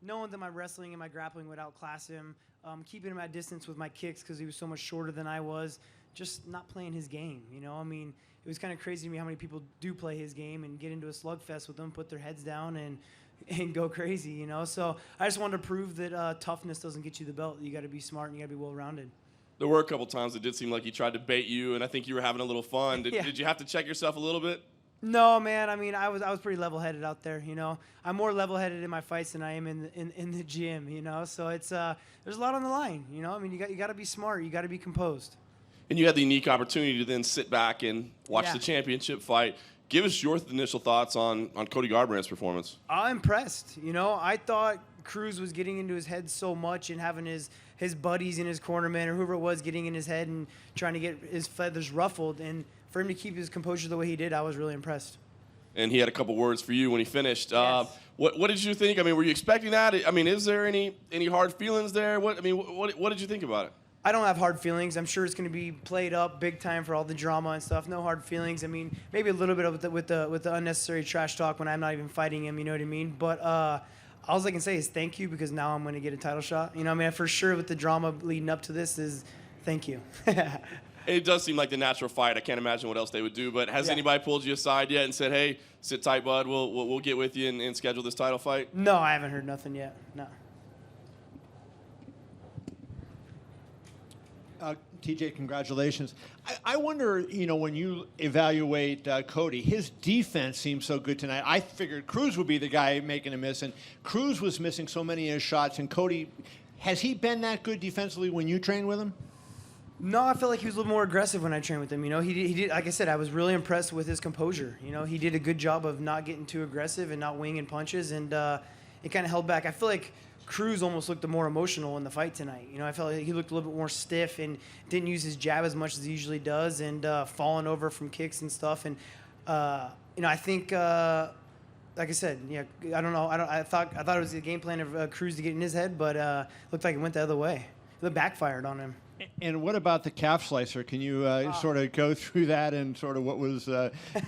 knowing that my wrestling and my grappling would outclass him, keeping him at distance with my kicks because he was so much shorter than I was, just not playing his game, you know? I mean, it was kind of crazy to me how many people do play his game and get into a slugfest with him, put their heads down, and go crazy, you know? So I just wanted to prove that toughness doesn't get you the belt. You got to be smart and you got to be well-rounded. There were a couple times it did seem like he tried to bait you, and I think you were having a little fun. Did you have to check yourself a little bit? No, man. I mean, I was pretty level-headed out there, you know. I'm more level-headed in my fights than I am in the gym, you know. So it's there's a lot on the line, you know. I mean, you got to be smart. You got to be composed. And you had the unique opportunity to then sit back and watch the championship fight. Give us your initial thoughts on Cody Garbrandt's performance. I'm impressed. You know, I thought Cruz was getting into his head so much and having his buddies in his corner, man, or whoever it was getting in his head and trying to get his feathers ruffled. And for him to keep his composure the way he did, I was really impressed. And he had a couple words for you when he finished. Yes. What did you think? I mean, were you expecting that? I mean, is there any hard feelings there? What did you think about it? I don't have hard feelings. I'm sure it's going to be played up big time for all the drama and stuff. No hard feelings. I mean, maybe a little bit of with the unnecessary trash talk when I'm not even fighting him. You know what I mean? But all I can say is thank you, because now I'm going to get a title shot. You know, I mean, for sure with the drama leading up to this is thank you. It does seem like the natural fight. I can't imagine what else they would do. But has anybody pulled you aside yet and said, "Hey, sit tight, bud. We'll get with you and schedule this title fight"? No, I haven't heard nothing yet. No. TJ, congratulations. I wonder, you know, when you evaluate Cody, his defense seems so good tonight. I figured Cruz would be the guy making a miss, and Cruz was missing so many of his shots. And Cody, has he been that good defensively when you train with him? No, I felt like he was a little more aggressive when I trained with him. You know, he did. Like I said, I was really impressed with his composure. You know, he did a good job of not getting too aggressive and not winging punches, and it kind of held back. I feel like Cruz almost looked more emotional in the fight tonight. You know, I felt like he looked a little bit more stiff and didn't use his jab as much as he usually does, and falling over from kicks and stuff. And you know, I think, like I said, yeah, I don't know. I thought it was the game plan of Cruz to get in his head, but looked like it went the other way. It backfired on him. And what about the calf slicer? Can you sort of go through that and sort of what was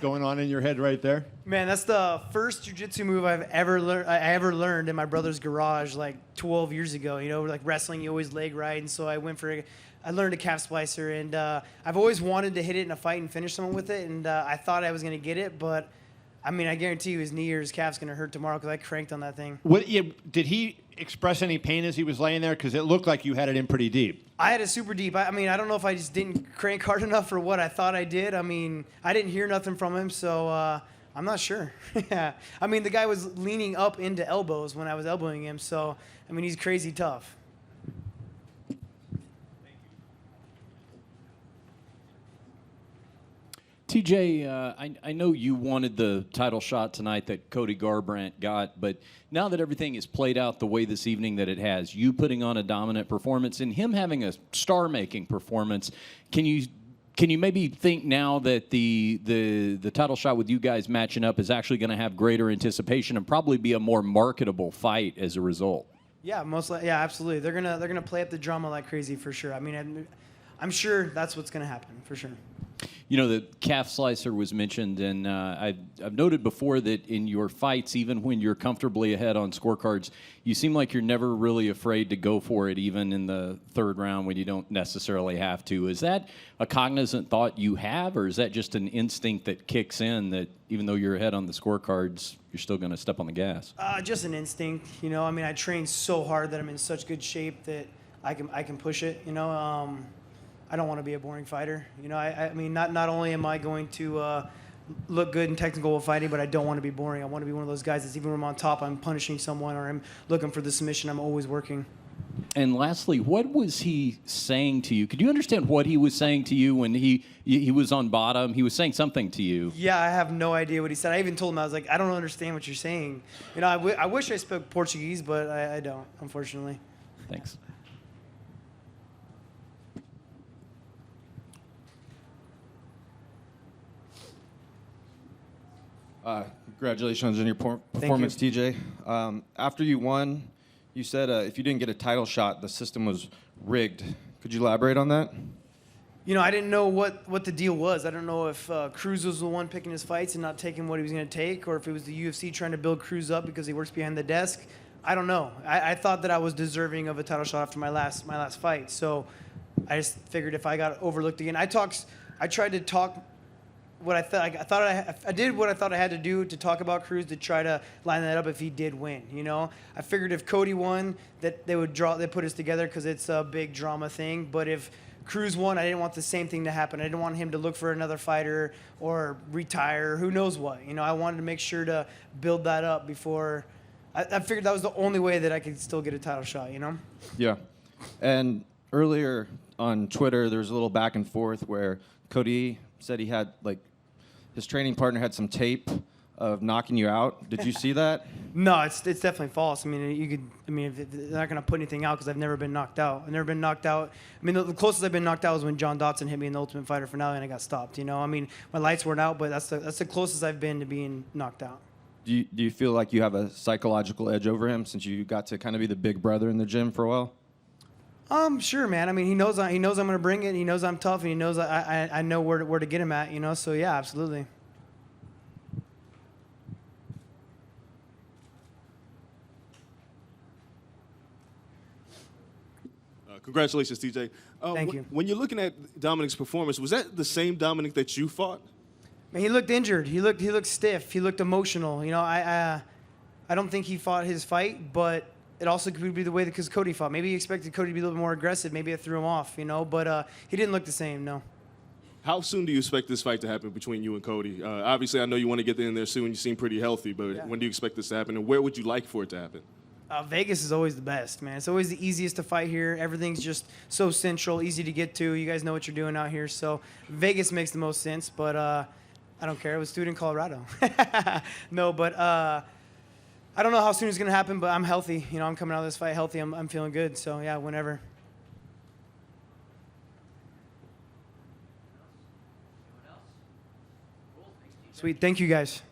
going on in your head right there? Man, that's the first jiu-jitsu move I ever learned in my brother's garage like 12 years ago. You know, like wrestling, you always leg right, and so I learned a calf slicer, and I've always wanted to hit it in a fight and finish someone with it, and I thought I was going to get it, but I mean, I guarantee you his knee or his calf's going to hurt tomorrow because I cranked on that thing. Did he express any pain as he was laying there? Because it looked like you had it in pretty deep. I had it super deep. I mean, I don't know if I just didn't crank hard enough or what. I thought I did. I mean, I didn't hear nothing from him, so I'm not sure. I mean, the guy was leaning up into elbows when I was elbowing him, so, I mean, he's crazy tough. TJ, I know you wanted the title shot tonight that Cody Garbrandt got, but now that everything is played out the way this evening that it has, you putting on a dominant performance and him having a star-making performance, can you maybe think now that the title shot with you guys matching up is actually going to have greater anticipation and probably be a more marketable fight as a result? Yeah, yeah, absolutely. They're gonna play up the drama like crazy for sure. I mean, I'm sure that's what's gonna happen for sure. You know, the calf slicer was mentioned, and I've noted before that in your fights, even when you're comfortably ahead on scorecards, you seem like you're never really afraid to go for it, even in the third round when you don't necessarily have to. Is that a cognizant thought you have, or is that just an instinct that kicks in that even though you're ahead on the scorecards, you're still going to step on the gas? Just an instinct. You know, I mean, I train so hard that I'm in such good shape that I can push it, you know. I don't want to be a boring fighter. You know, I mean, not only am I going to look good in technical fighting, but I don't want to be boring. I want to be one of those guys that's even when I'm on top, I'm punishing someone or I'm looking for the submission, I'm always working. And lastly, what was he saying to you? Could you understand what he was saying to you when he was on bottom? He was saying something to you. Yeah, I have no idea what he said. I even told him, I was like, I don't understand what you're saying. You know, I wish I spoke Portuguese, but I don't, unfortunately. Thanks. Congratulations on your performance, TJ. After you won, you said if you didn't get a title shot, the system was rigged. Could you elaborate on that? You know, I didn't know what the deal was. I don't know if Cruz was the one picking his fights and not taking what he was going to take, or if it was the UFC trying to build Cruz up because he works behind the desk. I don't know. I thought that I was deserving of a title shot after my last fight. So I just figured if I got overlooked again, I tried to talk what I did what I thought I had to do to talk about Cruz to try to line that up if he did win. You know, I figured if Cody won that they put us together because it's a big drama thing. But if Cruz won, I didn't want the same thing to happen. I didn't want him to look for another fighter or retire, who knows what. You know, I wanted to make sure to build that up before. I figured that was the only way that I could still get a title shot. You know. Yeah. And earlier on Twitter, there was a little back and forth where Cody said he had, like, his training partner had some tape of knocking you out. Did you see that? No, it's definitely false. I mean, they're not gonna put anything out because I've never been knocked out. I've never been knocked out. I mean, the closest I've been knocked out was when John Dotson hit me in the Ultimate Fighter finale and I got stopped. You know, I mean, my lights weren't out, but that's the closest I've been to being knocked out. Do you feel like you have a psychological edge over him since you got to kind of be the big brother in the gym for a while? Sure, man. I mean, he knows I'm gonna bring it. He knows I'm tough, and he knows I know where to get him at. You know, so yeah, absolutely. Congratulations, TJ. Thank you. When you're looking at Dominic's performance, was that the same Dominic that you fought? Man, he looked injured. He looked stiff. He looked emotional. You know, I don't think he fought his fight, but it also could be the way because Cody fought. Maybe he expected Cody to be a little bit more aggressive. Maybe it threw him off. You know, but he didn't look the same. No. How soon do you expect this fight to happen between you and Cody? Obviously, I know you want to get in there soon. You seem pretty healthy, but Yeah. when do you expect this to happen, and where would you like for it to happen? Vegas is always the best, man. It's always the easiest to fight here. Everything's just so central, easy to get to. You guys know what you're doing out here, so Vegas makes the most sense. But I don't care. Let's do it in Colorado. No, but I don't know how soon it's gonna happen. But I'm healthy. You know, I'm coming out of this fight healthy. I'm feeling good. So yeah, whenever. Sweet. Thank you, guys.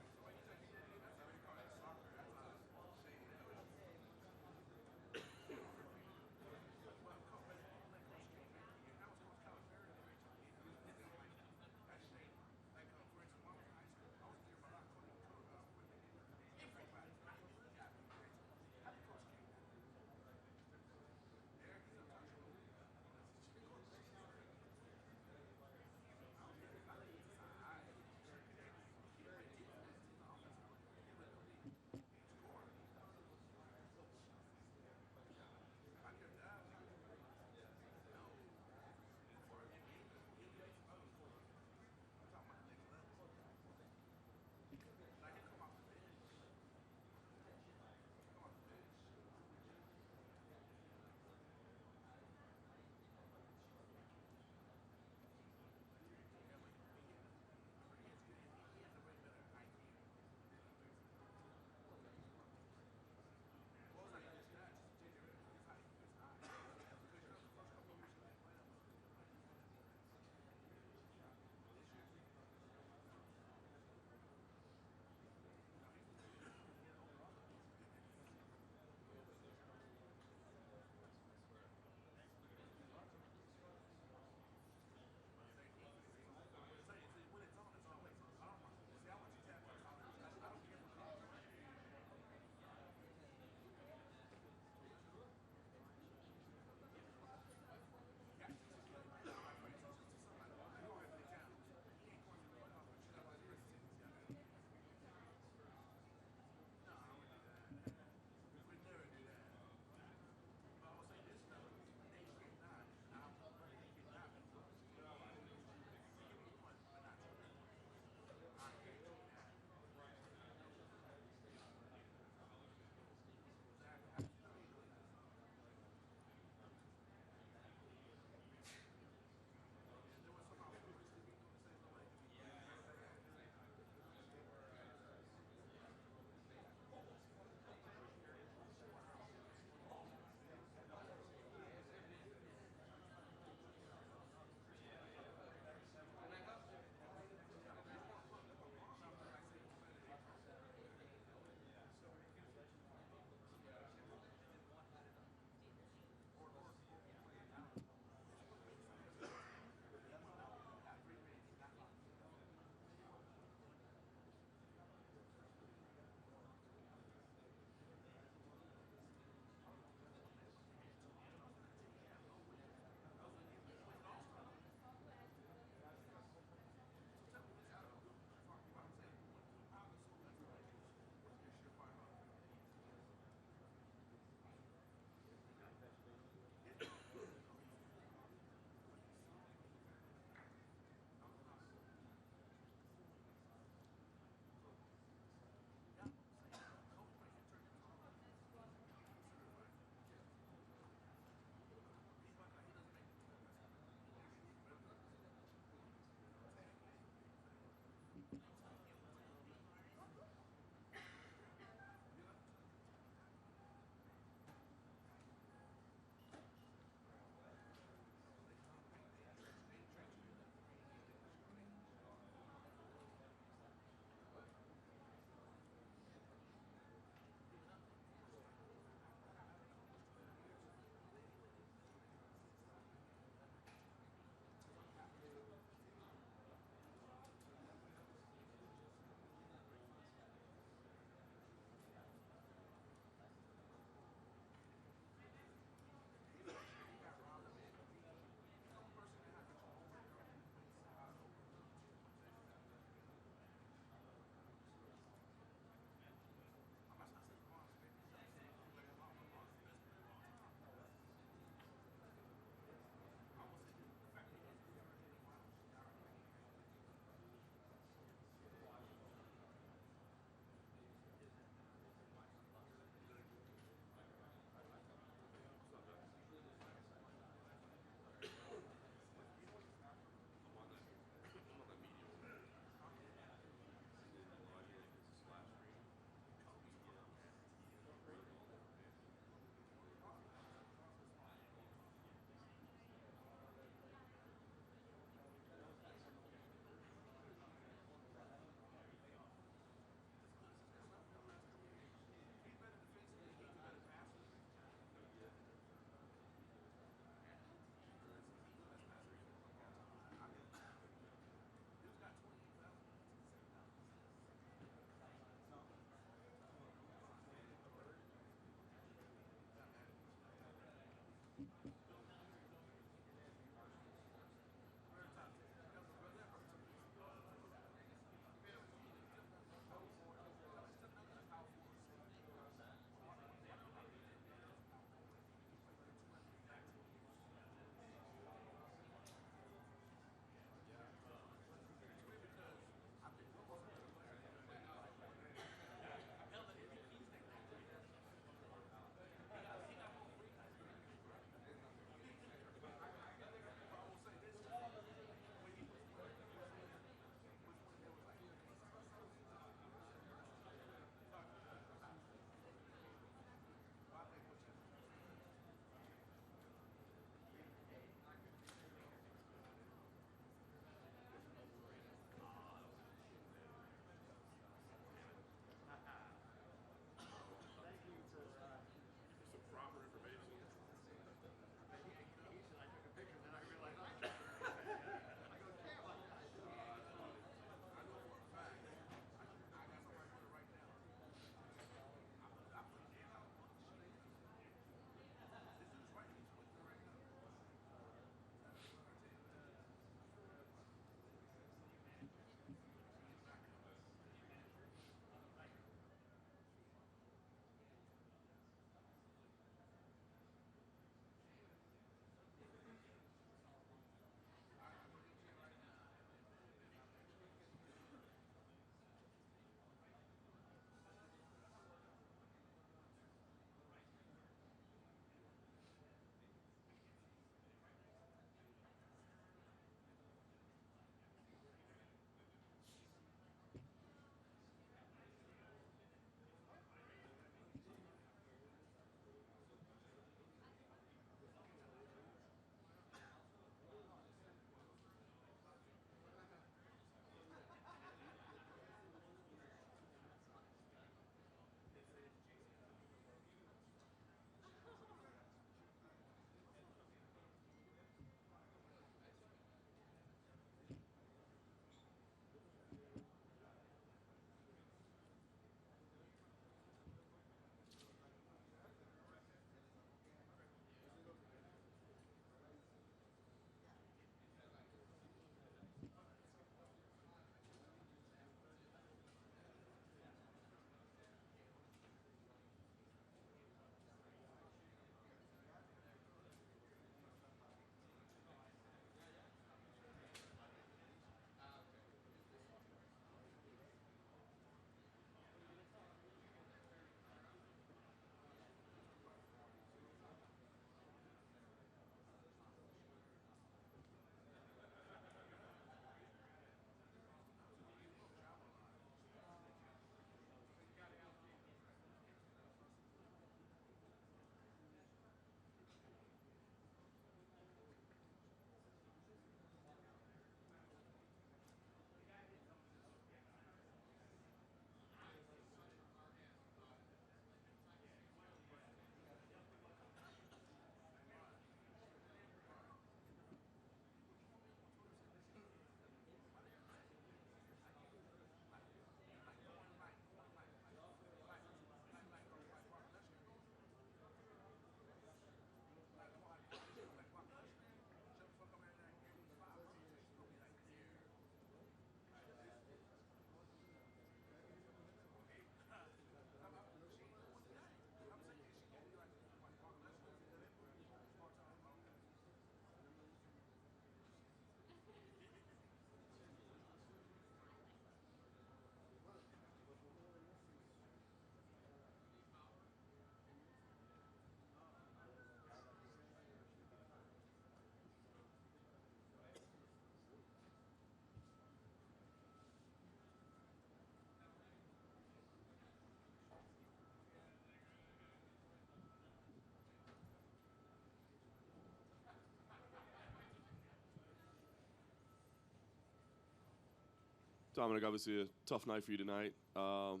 Dominic, obviously a tough night for you tonight. What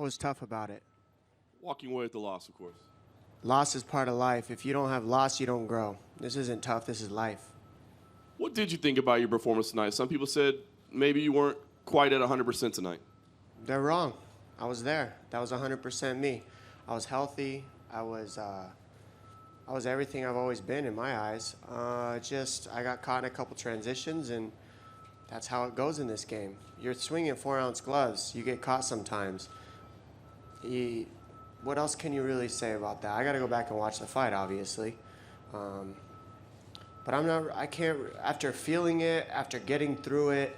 was tough about it? Walking away with the loss, of course. Loss is part of life. If you don't have loss, you don't grow. This isn't tough. This is life. What did you think about your performance tonight? Some people said maybe you weren't quite at 100% tonight. They're wrong. I was there. That was 100% me. I was healthy. I was everything I've always been in my eyes. I got caught in a couple transitions, and that's how it goes in this game. You're swinging 4-ounce gloves. You get caught sometimes. What else can you really say about that? I got to go back and watch the fight, obviously. But I can't, after feeling it, after getting through it,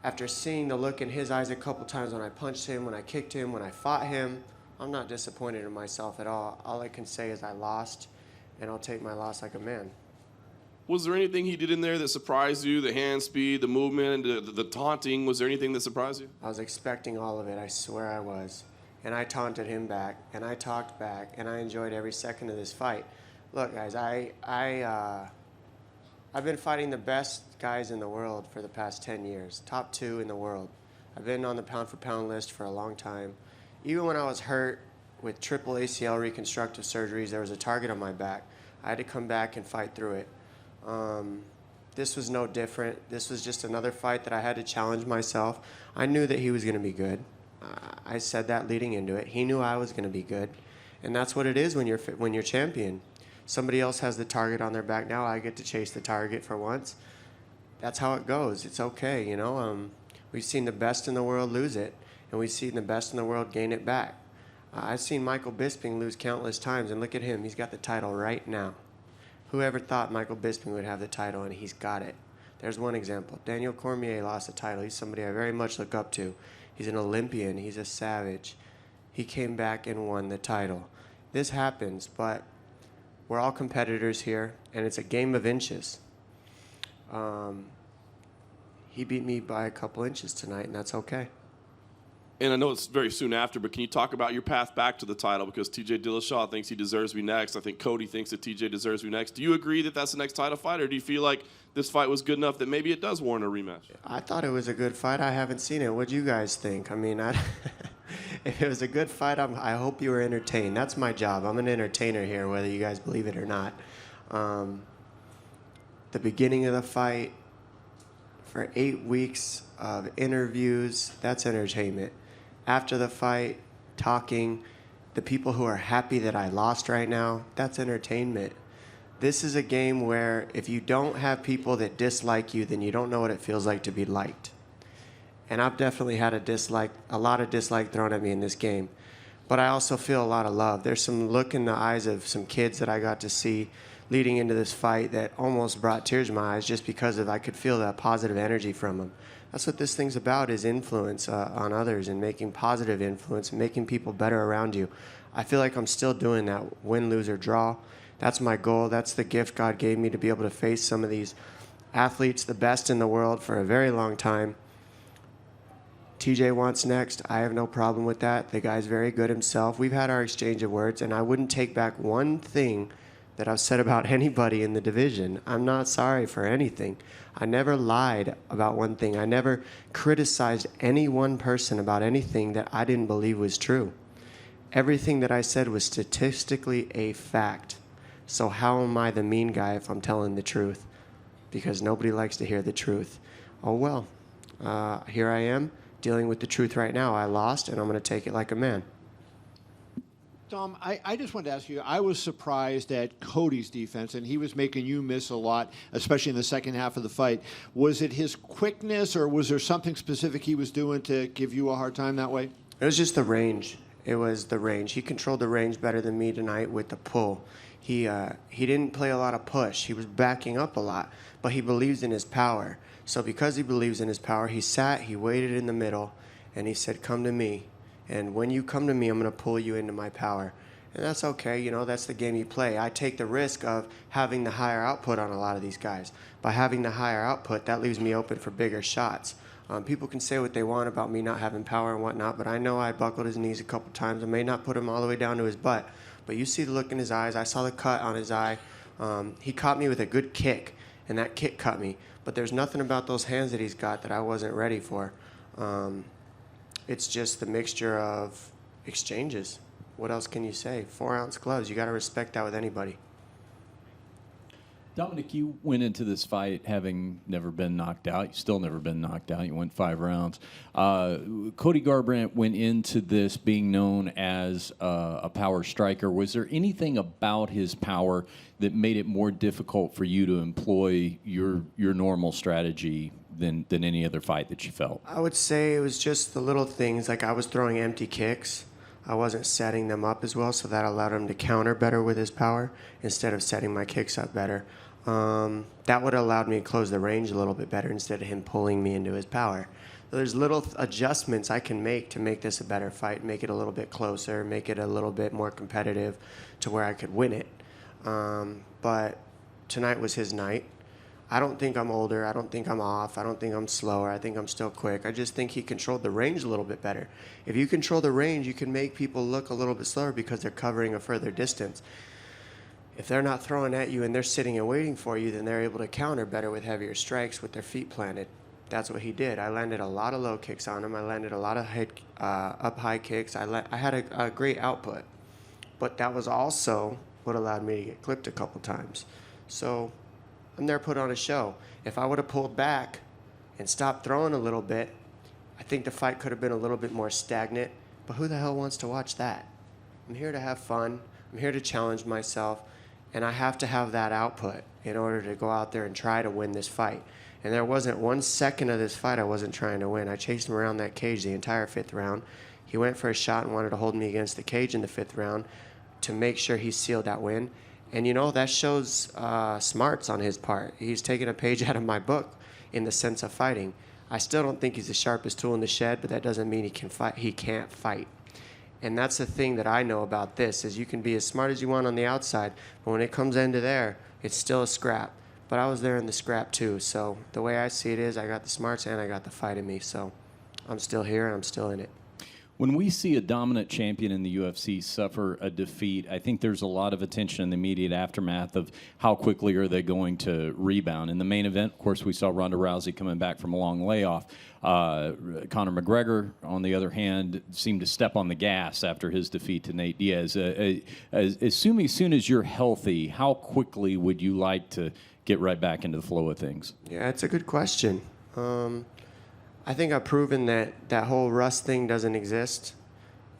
after seeing the look in his eyes a couple times when I punched him, when I kicked him, when I fought him, I'm not disappointed in myself at all. All I can say is I lost, and I'll take my loss like a man. Was there anything he did in there that surprised you? The hand speed, the movement, the taunting, was there anything that surprised you? I was expecting all of it, I swear I was. And I taunted him back, and I talked back, and I enjoyed every second of this fight. Look, guys, I've been fighting the best guys in the world for the past 10 years, top 2 in the world. I've been on the pound-for-pound list for a long time. Even when I was hurt with triple ACL reconstructive surgeries, there was a target on my back. I had to come back and fight through it. This was no different. This was just another fight that I had to challenge myself. I knew that he was going to be good. I said that leading into it. He knew I was going to be good. And that's what it is when you're champion. Somebody else has the target on their back. Now I get to chase the target for once. That's how it goes. It's okay, you know. We've seen the best in the world lose it, and we've seen the best in the world gain it back. I've seen Michael Bisping lose countless times, and look at him. He's got the title right now. Whoever thought Michael Bisping would have the title, and he's got it. There's one example. Daniel Cormier lost the title. He's somebody I very much look up to. He's an Olympian. He's a savage. He came back and won the title. This happens, but we're all competitors here, and it's a game of inches. He beat me by a couple inches tonight, and that's okay. And I know it's very soon after, but can you talk about your path back to the title? Because TJ Dillashaw thinks he deserves to be next. I think Cody thinks that TJ deserves to be next. Do you agree that that's the next title fight, or do you feel like this fight was good enough that maybe it does warrant a rematch? I thought it was a good fight. I haven't seen it. What do you guys think? I mean, if it was a good fight, I hope you were entertained. That's my job. I'm an entertainer here, whether you guys believe it or not. The beginning of the fight, for 8 weeks of interviews, that's entertainment. After the fight, talking, the people who are happy that I lost right now, that's entertainment. This is a game where if you don't have people that dislike you, then you don't know what it feels like to be liked. And I've definitely had a lot of dislike thrown at me in this game. But I also feel a lot of love. There's some look in the eyes of some kids that I got to see leading into this fight that almost brought tears to my eyes just because I could feel that positive energy from them. That's what this thing's about, is influence on others and making positive influence and making people better around you. I feel like I'm still doing that, win, lose, or draw. That's my goal. That's the gift God gave me, to be able to face some of these athletes, the best in the world, for a very long time. TJ wants next. I have no problem with that. The guy's very good himself. We've had our exchange of words, and I wouldn't take back one thing that I've said about anybody in the division. I'm not sorry for anything. I never lied about one thing. I never criticized any one person about anything that I didn't believe was true. Everything that I said was statistically a fact. So how am I the mean guy if I'm telling the truth? Because nobody likes to hear the truth. Oh well, here I am dealing with the truth right now. I lost, and I'm going to take it like a man. Dom, I just wanted to ask you, I was surprised at Cody's defense, and he was making you miss a lot, especially in the second half of the fight. Was it his quickness, or was there something specific he was doing to give you a hard time that way? It was just the range. It was the range. He controlled the range better than me tonight with the pull. He didn't play a lot of push. He was backing up a lot, but he believes in his power. So because he believes in his power, he sat, he waited in the middle, and he said, "Come to me. And when you come to me, I'm going to pull you into my power." And that's okay. You know, that's the game you play. I take the risk of having the higher output on a lot of these guys. By having the higher output, that leaves me open for bigger shots. People can say what they want about me not having power and whatnot, but I know I buckled his knees a couple times. I may not put him all the way down to his butt, but you see the look in his eyes. I saw the cut on his eye. He caught me with a good kick, and that kick cut me. But there's nothing about those hands that he's got that I wasn't ready for. It's just the mixture of exchanges. What else can you say? 4-ounce gloves. You got to respect that with anybody. Dominic, you went into this fight having never been knocked out. You still never been knocked out. You went 5 rounds. Cody Garbrandt went into this being known as a power striker. Was there anything about his power that made it more difficult for you to employ your normal strategy than any other fight that you felt? I would say it was just the little things, like I was throwing empty kicks. I wasn't setting them up as well, so that allowed him to counter better with his power instead of setting my kicks up better. That would have allowed me to close the range a little bit better instead of him pulling me into his power. So there's little adjustments I can make to make this a better fight, make it a little bit closer, make it a little bit more competitive to where I could win it. But tonight was his night. I don't think I'm older. I don't think I'm off. I don't think I'm slower. I think I'm still quick. I just think he controlled the range a little bit better. If you control the range, you can make people look a little bit slower because they're covering a further distance. If they're not throwing at you and they're sitting and waiting for you, then they're able to counter better with heavier strikes with their feet planted. That's what he did. I landed a lot of low kicks on him. I landed a lot of up high kicks. I had a great output. But that was also what allowed me to get clipped a couple times. So I'm there to put on a show. If I would have pulled back and stopped throwing a little bit, I think the fight could have been a little bit more stagnant. But who the hell wants to watch that? I'm here to have fun. I'm here to challenge myself. And I have to have that output in order to go out there and try to win this fight. And there wasn't 1 second of this fight I wasn't trying to win. I chased him around that cage the entire 5th round. He went for a shot and wanted to hold me against the cage in the 5th round to make sure he sealed that win. And, you know, that shows smarts on his part. He's taken a page out of my book in the sense of fighting. I still don't think he's the sharpest tool in the shed, but that doesn't mean he can fight. He can't fight. And that's the thing that I know about this, is you can be as smart as you want on the outside, but when it comes into there, it's still a scrap. But I was there in the scrap too, so the way I see it is I got the smarts and I got the fight in me, so I'm still here and I'm still in it. When we see a dominant champion in the UFC suffer a defeat, I think there's a lot of attention in the immediate aftermath of how quickly are they going to rebound. In the main event, of course, we saw Ronda Rousey coming back from a long layoff. Conor McGregor, on the other hand, seemed to step on the gas after his defeat to Nate Diaz. As soon as you're healthy, how quickly would you like to get right back into the flow of things? Yeah, it's a good question. I think I've proven that that whole rust thing doesn't exist.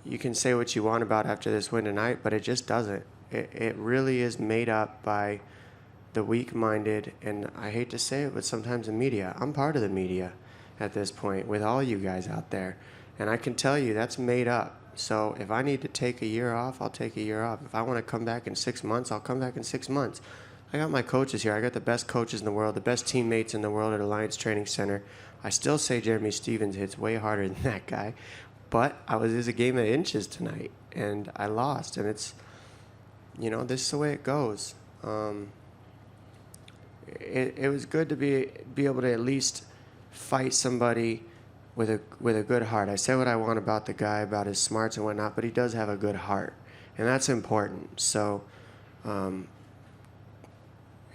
You can say what you want about after this win tonight, but it just doesn't. It really is made up by the weak-minded, and I hate to say it, but sometimes the media. I'm part of the media at this point with all you guys out there, and I can tell you that's made up. So if I need to take a year off, I'll take a year off. If I want to come back in 6 months, I'll come back in 6 months. I got my coaches here. I got the best coaches in the world, the best teammates in the world at Alliance Training Center. I still say Jeremy Stevens hits way harder than that guy, but it was a game of inches tonight, and I lost. And it's, you know, this is the way it goes. It was good to be able to at least fight somebody with a good heart. I say what I want about the guy, about his smarts and whatnot, but he does have a good heart, and that's important. So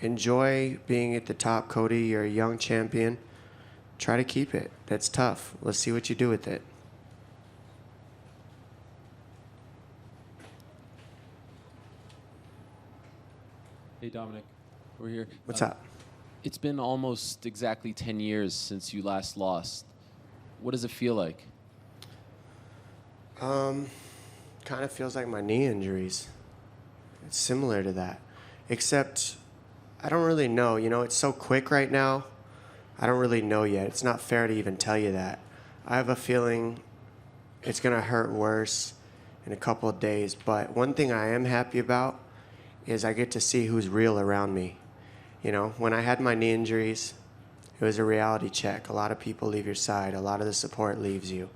enjoy being at the top, Cody. You're a young champion. Try to keep it. That's tough. Let's see what you do with it. Hey, Dominic. We're here. What's up? It's been almost exactly 10 years since you last lost. What does it feel like? Kind of feels like my knee injuries. It's similar to that. Except I don't really know. You know, it's so quick right now. I don't really know yet. It's not fair to even tell you that. I have a feeling it's going to hurt worse in a couple of days. But one thing I am happy about is I get to see who's real around me. You know, when I had my knee injuries, it was a reality check. A lot of people leave your side. A lot of the support leaves you.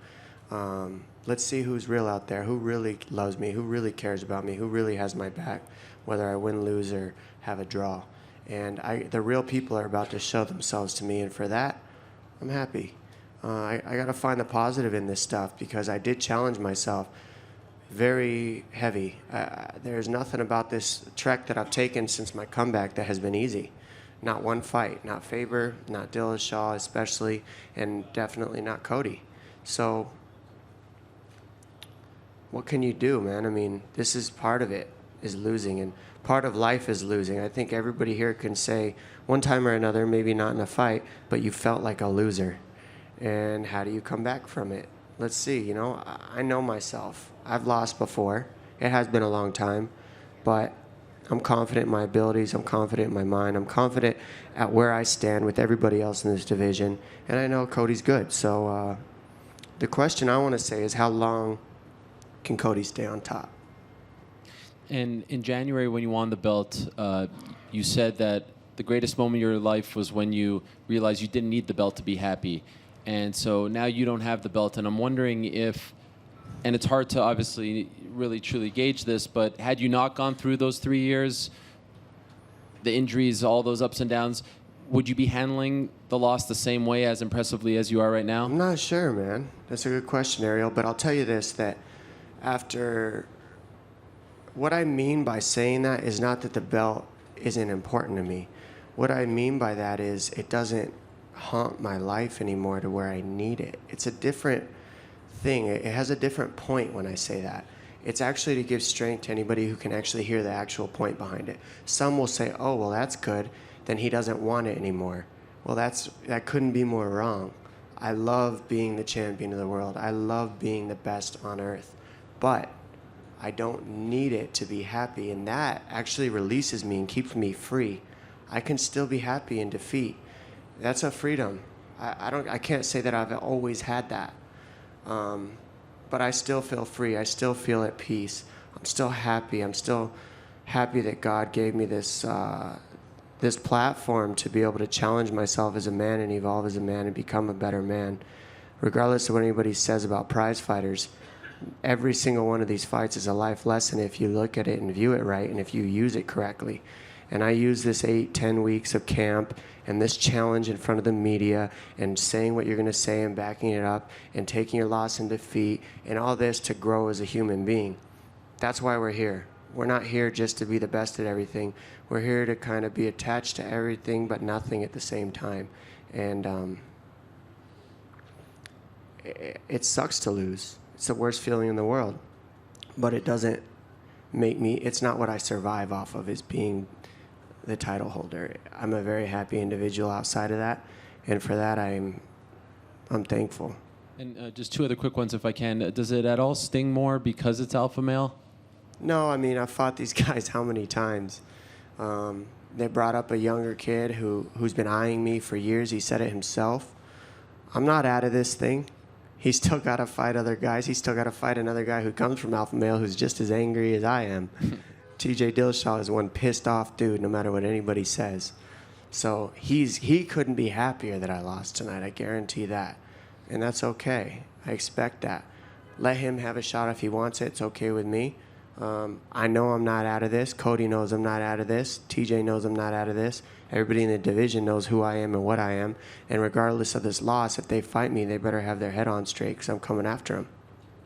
Let's see who's real out there, who really loves me, who really cares about me, who really has my back, whether I win, lose, or have a draw. And the real people are about to show themselves to me, and for that, I'm happy. I got to find the positive in this stuff because I did challenge myself very heavy. There's nothing about this trek that I've taken since my comeback that has been easy. Not one fight, not Faber, not Dillashaw especially, and definitely not Cody. So what can you do, man? I mean, this is part of it, is losing, and part of life is losing. I think everybody here can say one time or another, maybe not in a fight, but you felt like a loser. And how do you come back from it? Let's see, you know, I know myself. I've lost before. It has been a long time, but I'm confident in my abilities. I'm confident in my mind. I'm confident at where I stand with everybody else in this division. And I know Cody's good. So the question I want to say is, how long can Cody stay on top? And in January, when you won the belt, you said that the greatest moment of your life was when you realized you didn't need the belt to be happy. And so now you don't have the belt. And I'm wondering if, and it's hard to obviously really truly gauge this, but had you not gone through those 3 years, the injuries, all those ups and downs, would you be handling the loss the same way, as impressively as you are right now? I'm not sure, man. That's a good question, Ariel. But I'll tell you this, that after, what I mean by saying that is not that the belt isn't important to me. What I mean by that is it doesn't haunt my life anymore to where I need it. It's a different thing. It has a different point when I say that. It's actually to give strength to anybody who can actually hear the actual point behind it. Some will say, oh, well, that's good. Then he doesn't want it anymore. Well, that couldn't be more wrong. I love being the champion of the world. I love being the best on earth. But I don't need it to be happy, and that actually releases me and keeps me free. I can still be happy in defeat. That's a freedom. I can't say that I've always had that, but I still feel free. I still feel at peace. I'm still happy. I'm still happy that God gave me this this platform to be able to challenge myself as a man and evolve as a man and become a better man, regardless of what anybody says about prize fighters. Every single one of these fights is a life lesson if you look at it and view it right and if you use it correctly. And I use this 8-10 weeks of camp and this challenge in front of the media and saying what you're going to say and backing it up and taking your loss and defeat and all this to grow as a human being. That's why we're here. We're not here just to be the best at everything. We're here to kind of be attached to everything but nothing at the same time. And it sucks to lose. It's the worst feeling in the world. But it doesn't make me, it's not what I survive off of, is being the title holder. I'm a very happy individual outside of that, and for that I'm thankful. And just two other quick ones, if I can. Does it at all sting more because it's alpha male? No, I mean, I've fought these guys how many times? They brought up a younger kid who's been eyeing me for years. He said it himself. I'm not out of this thing. He's still got to fight other guys. He's still got to fight another guy who comes from alpha male who's just as angry as I am. TJ Dillashaw is one pissed off dude no matter what anybody says. So he couldn't be happier that I lost tonight. I guarantee that. And that's okay. I expect that. Let him have a shot if he wants it. It's okay with me. I know I'm not out of this. Cody knows I'm not out of this. TJ knows I'm not out of this. Everybody in the division knows who I am and what I am. And regardless of this loss, if they fight me, they better have their head on straight because I'm coming after them.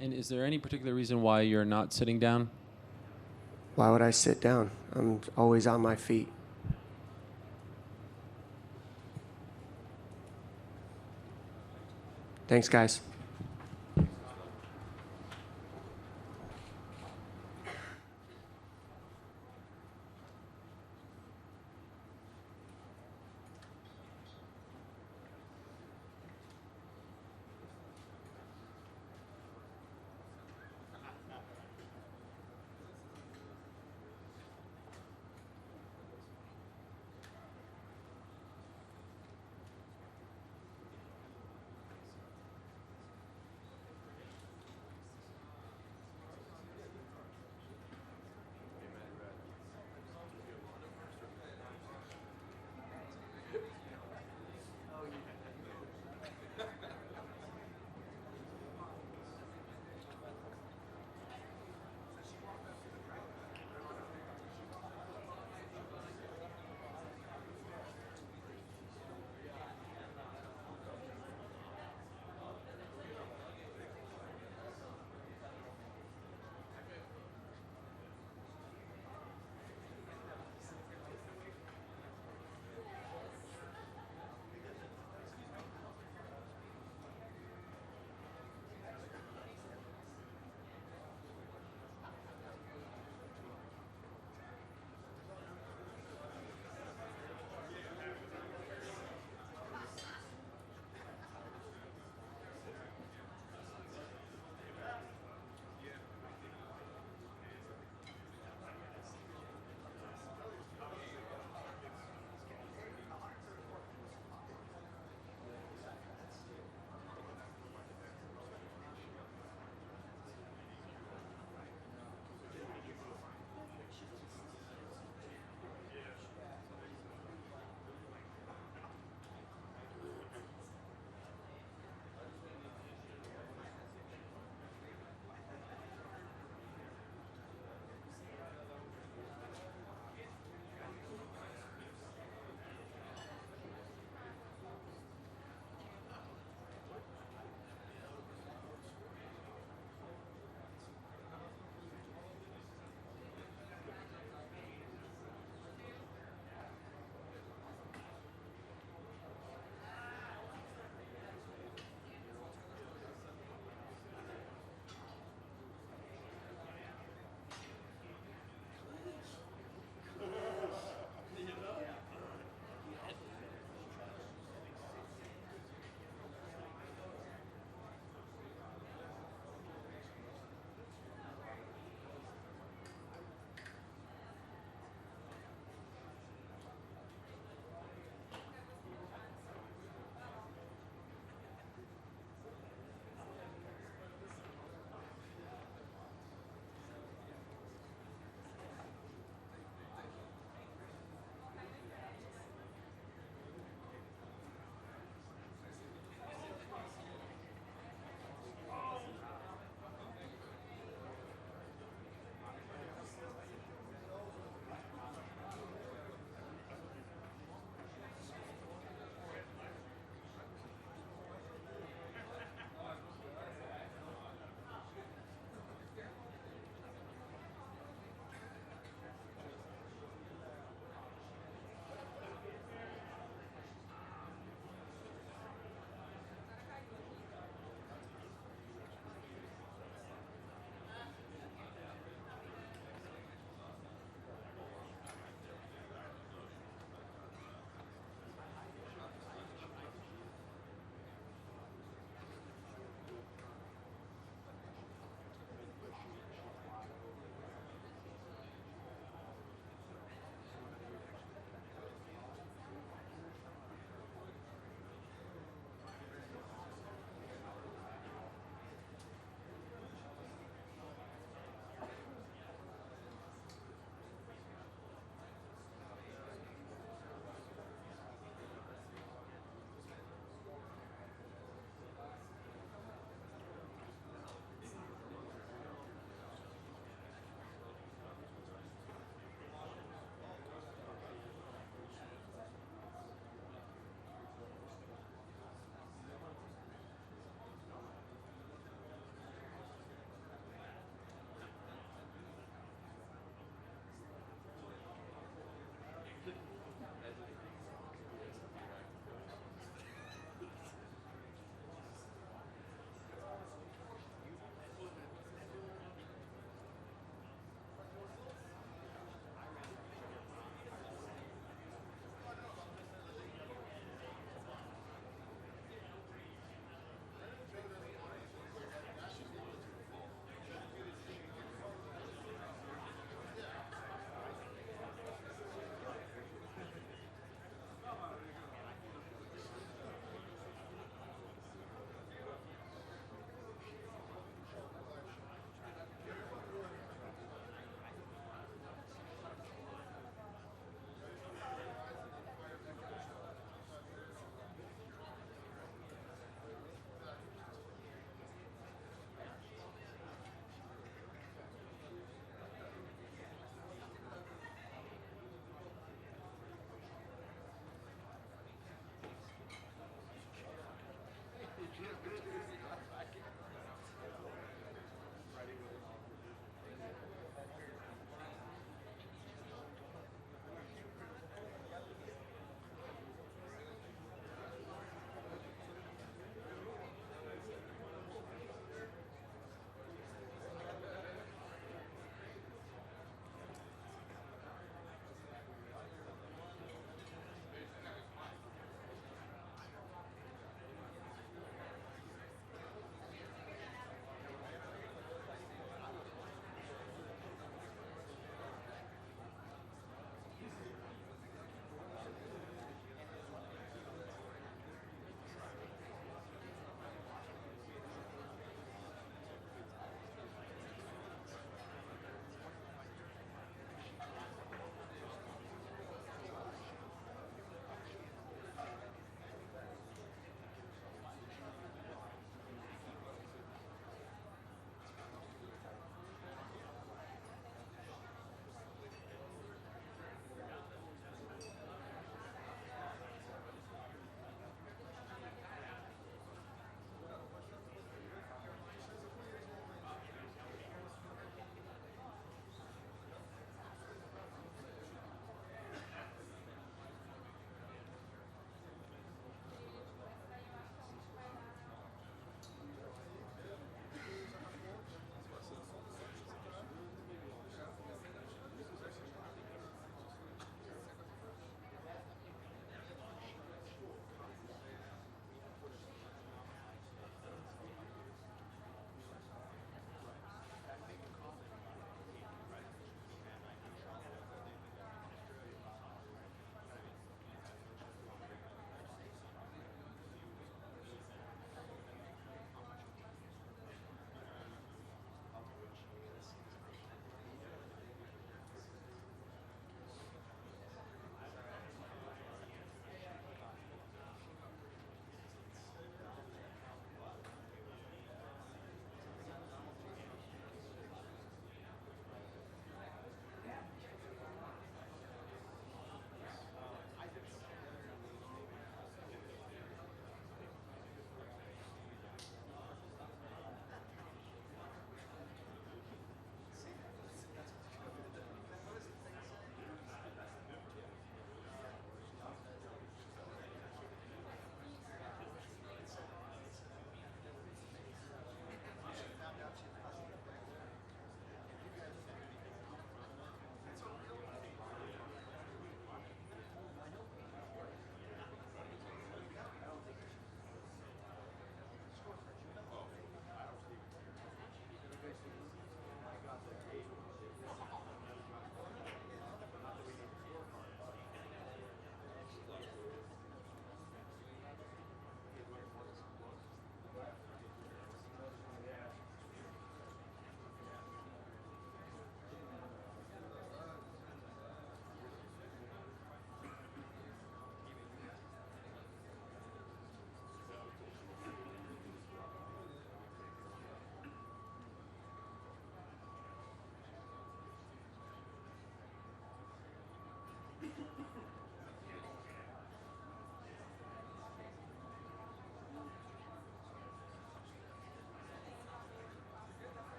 And is there any particular reason why you're not sitting down? Why would I sit down? I'm always on my feet. Thanks, guys.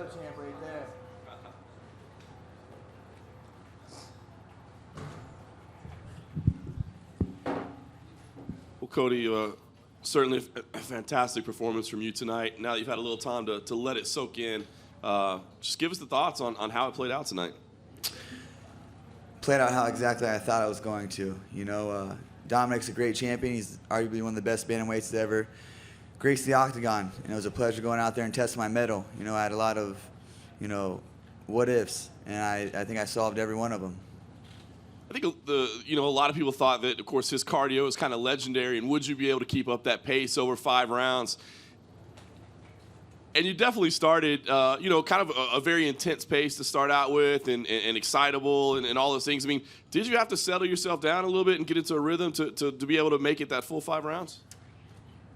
title champ right there. Well, Cody, certainly a fantastic performance from you tonight. Now that you've had a little time to let it soak in, just give us the thoughts on how it played out tonight. Played out how exactly I thought I was going to. You know, Dominic's a great champion. He's arguably one of the best bantamweights to ever grace the octagon. And it was a pleasure going out there and testing my mettle. You know, I had a lot of, what ifs, and I think I solved every one of them. I think a lot of people thought that, of course, his cardio is kind of legendary, and would you be able to keep up that pace over 5 rounds? And you definitely started, kind of a very intense pace to start out with, and excitable, and all those things. I mean, did you have to settle yourself down a little bit and get into a rhythm to be able to make it that full 5 rounds?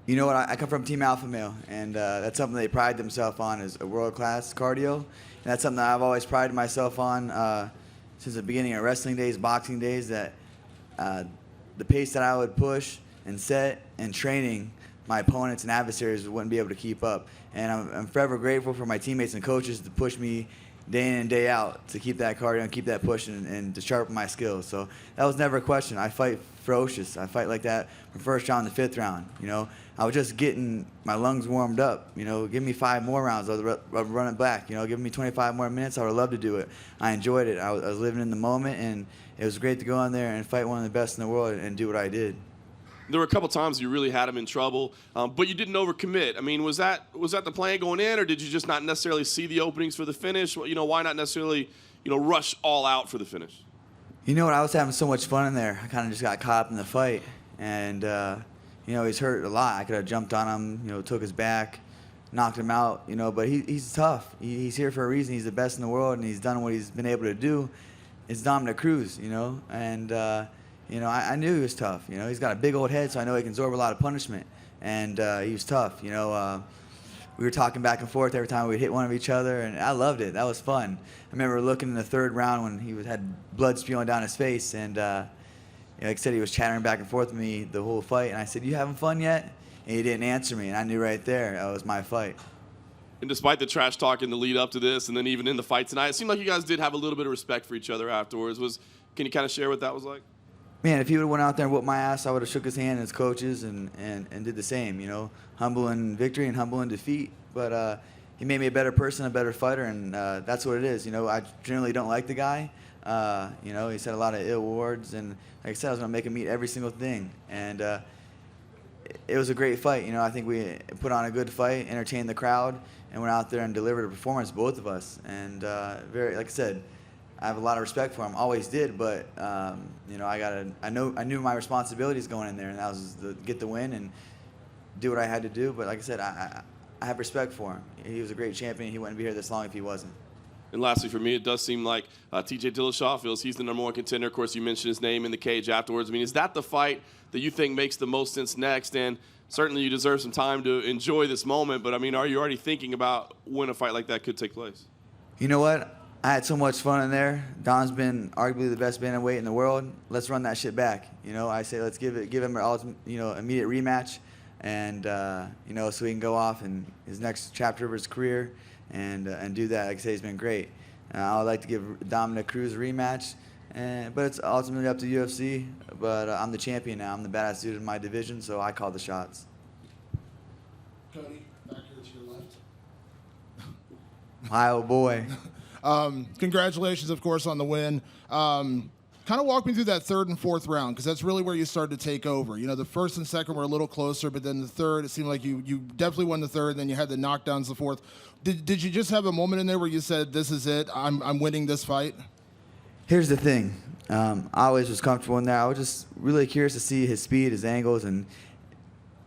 You know what? I come from Team Alpha Male, and that's something they pride themselves on, is a world-class cardio. And that's something that I've always prided myself on since the beginning of wrestling days, boxing days, that the pace that I would push and set and training, my opponents and adversaries wouldn't be able to keep up. And I'm forever grateful for my teammates and coaches to push me day in and day out to keep that cardio and keep that pushing and to sharpen my skills. So that was never a question. I fight ferocious. I fight like that from first round to 5th round. I was just getting my lungs warmed up. Give me 5 more rounds, I'll run it back. Give me 25 more minutes, I would love to do it. I enjoyed it. I was living in the moment, and it was great to go in there and fight one of the best in the world and do what I did. There were a couple times you really had him in trouble, but you didn't overcommit. I mean, was that the plan going in, or did you just not necessarily see the openings for the finish? Why not necessarily, rush all out for the finish? You know what? I was having so much fun in there. I kind of just got caught up in the fight, and he's hurt a lot. I could have jumped on him, took his back, knocked him out, but he's tough. He's here for a reason. He's the best in the world, and he's done what he's been able to do. It's Dominic Cruz, and I knew he was tough. He's got a big old head, so I know he can absorb a lot of punishment, and he was tough. We were talking back and forth every time we'd hit one of each other, and I loved it. That was fun. I remember looking in the 3rd round when he had blood spewing down his face, and like I said, he was chattering back and forth with me the whole fight, and I said, "You having fun yet?" And he didn't answer me, and I knew right there that was my fight. And despite the trash talk in the lead up to this, and then even in the fight tonight, it seemed like you guys did have a little bit of respect for each other afterwards. Can you kind of share what that was like? Man, if he would have went out there and whooped my ass, I would have shook his hand as coaches and did the same, humble in victory and humble in defeat. But he made me a better person, a better fighter, and that's what it is. I generally don't like the guy. He said a lot of ill words, and like I said, I was going to make him eat every single thing. And it was a great fight. I think we put on a good fight, entertained the crowd, and went out there and delivered a performance, both of us. And like I said, I have a lot of respect for him. Always did, but I knew my responsibilities going in there, and that was to get the win and do what I had to do. But like I said, I have respect for him. He was a great champion. He wouldn't be here this long if he wasn't. And lastly, for me, it does seem like TJ Dillashaw feels he's the #1 contender. Of course, you mentioned his name in the cage afterwards. I mean, is that the fight that you think makes the most sense next? And certainly you deserve some time to enjoy this moment, but I mean, are you already thinking about when a fight like that could take place? You know what? I had so much fun in there. Don's been arguably the best bantamweight in the world. Let's run that shit back. I say let's give him an ultimate, immediate rematch, and so he can go off in his next chapter of his career and do that. Like I say, he's been great. I would like to give Dominic Cruz a rematch, but it's ultimately up to UFC. But I'm the champion now. I'm the badass dude in my division, so I call the shots. Cody, back here to your left. My old boy. Congratulations, of course, on the win. Kind of walk me through that 3rd and 4th round, because that's really where you started to take over. The 1st and 2nd were a little closer, but then the 3rd, it seemed like you definitely won the 3rd, then you had the knockdowns the 4th. Did you just have a moment in there where you said, this is it, I'm winning this fight? Here's the thing. I always was comfortable in there. I was just really curious to see his speed, his angles, and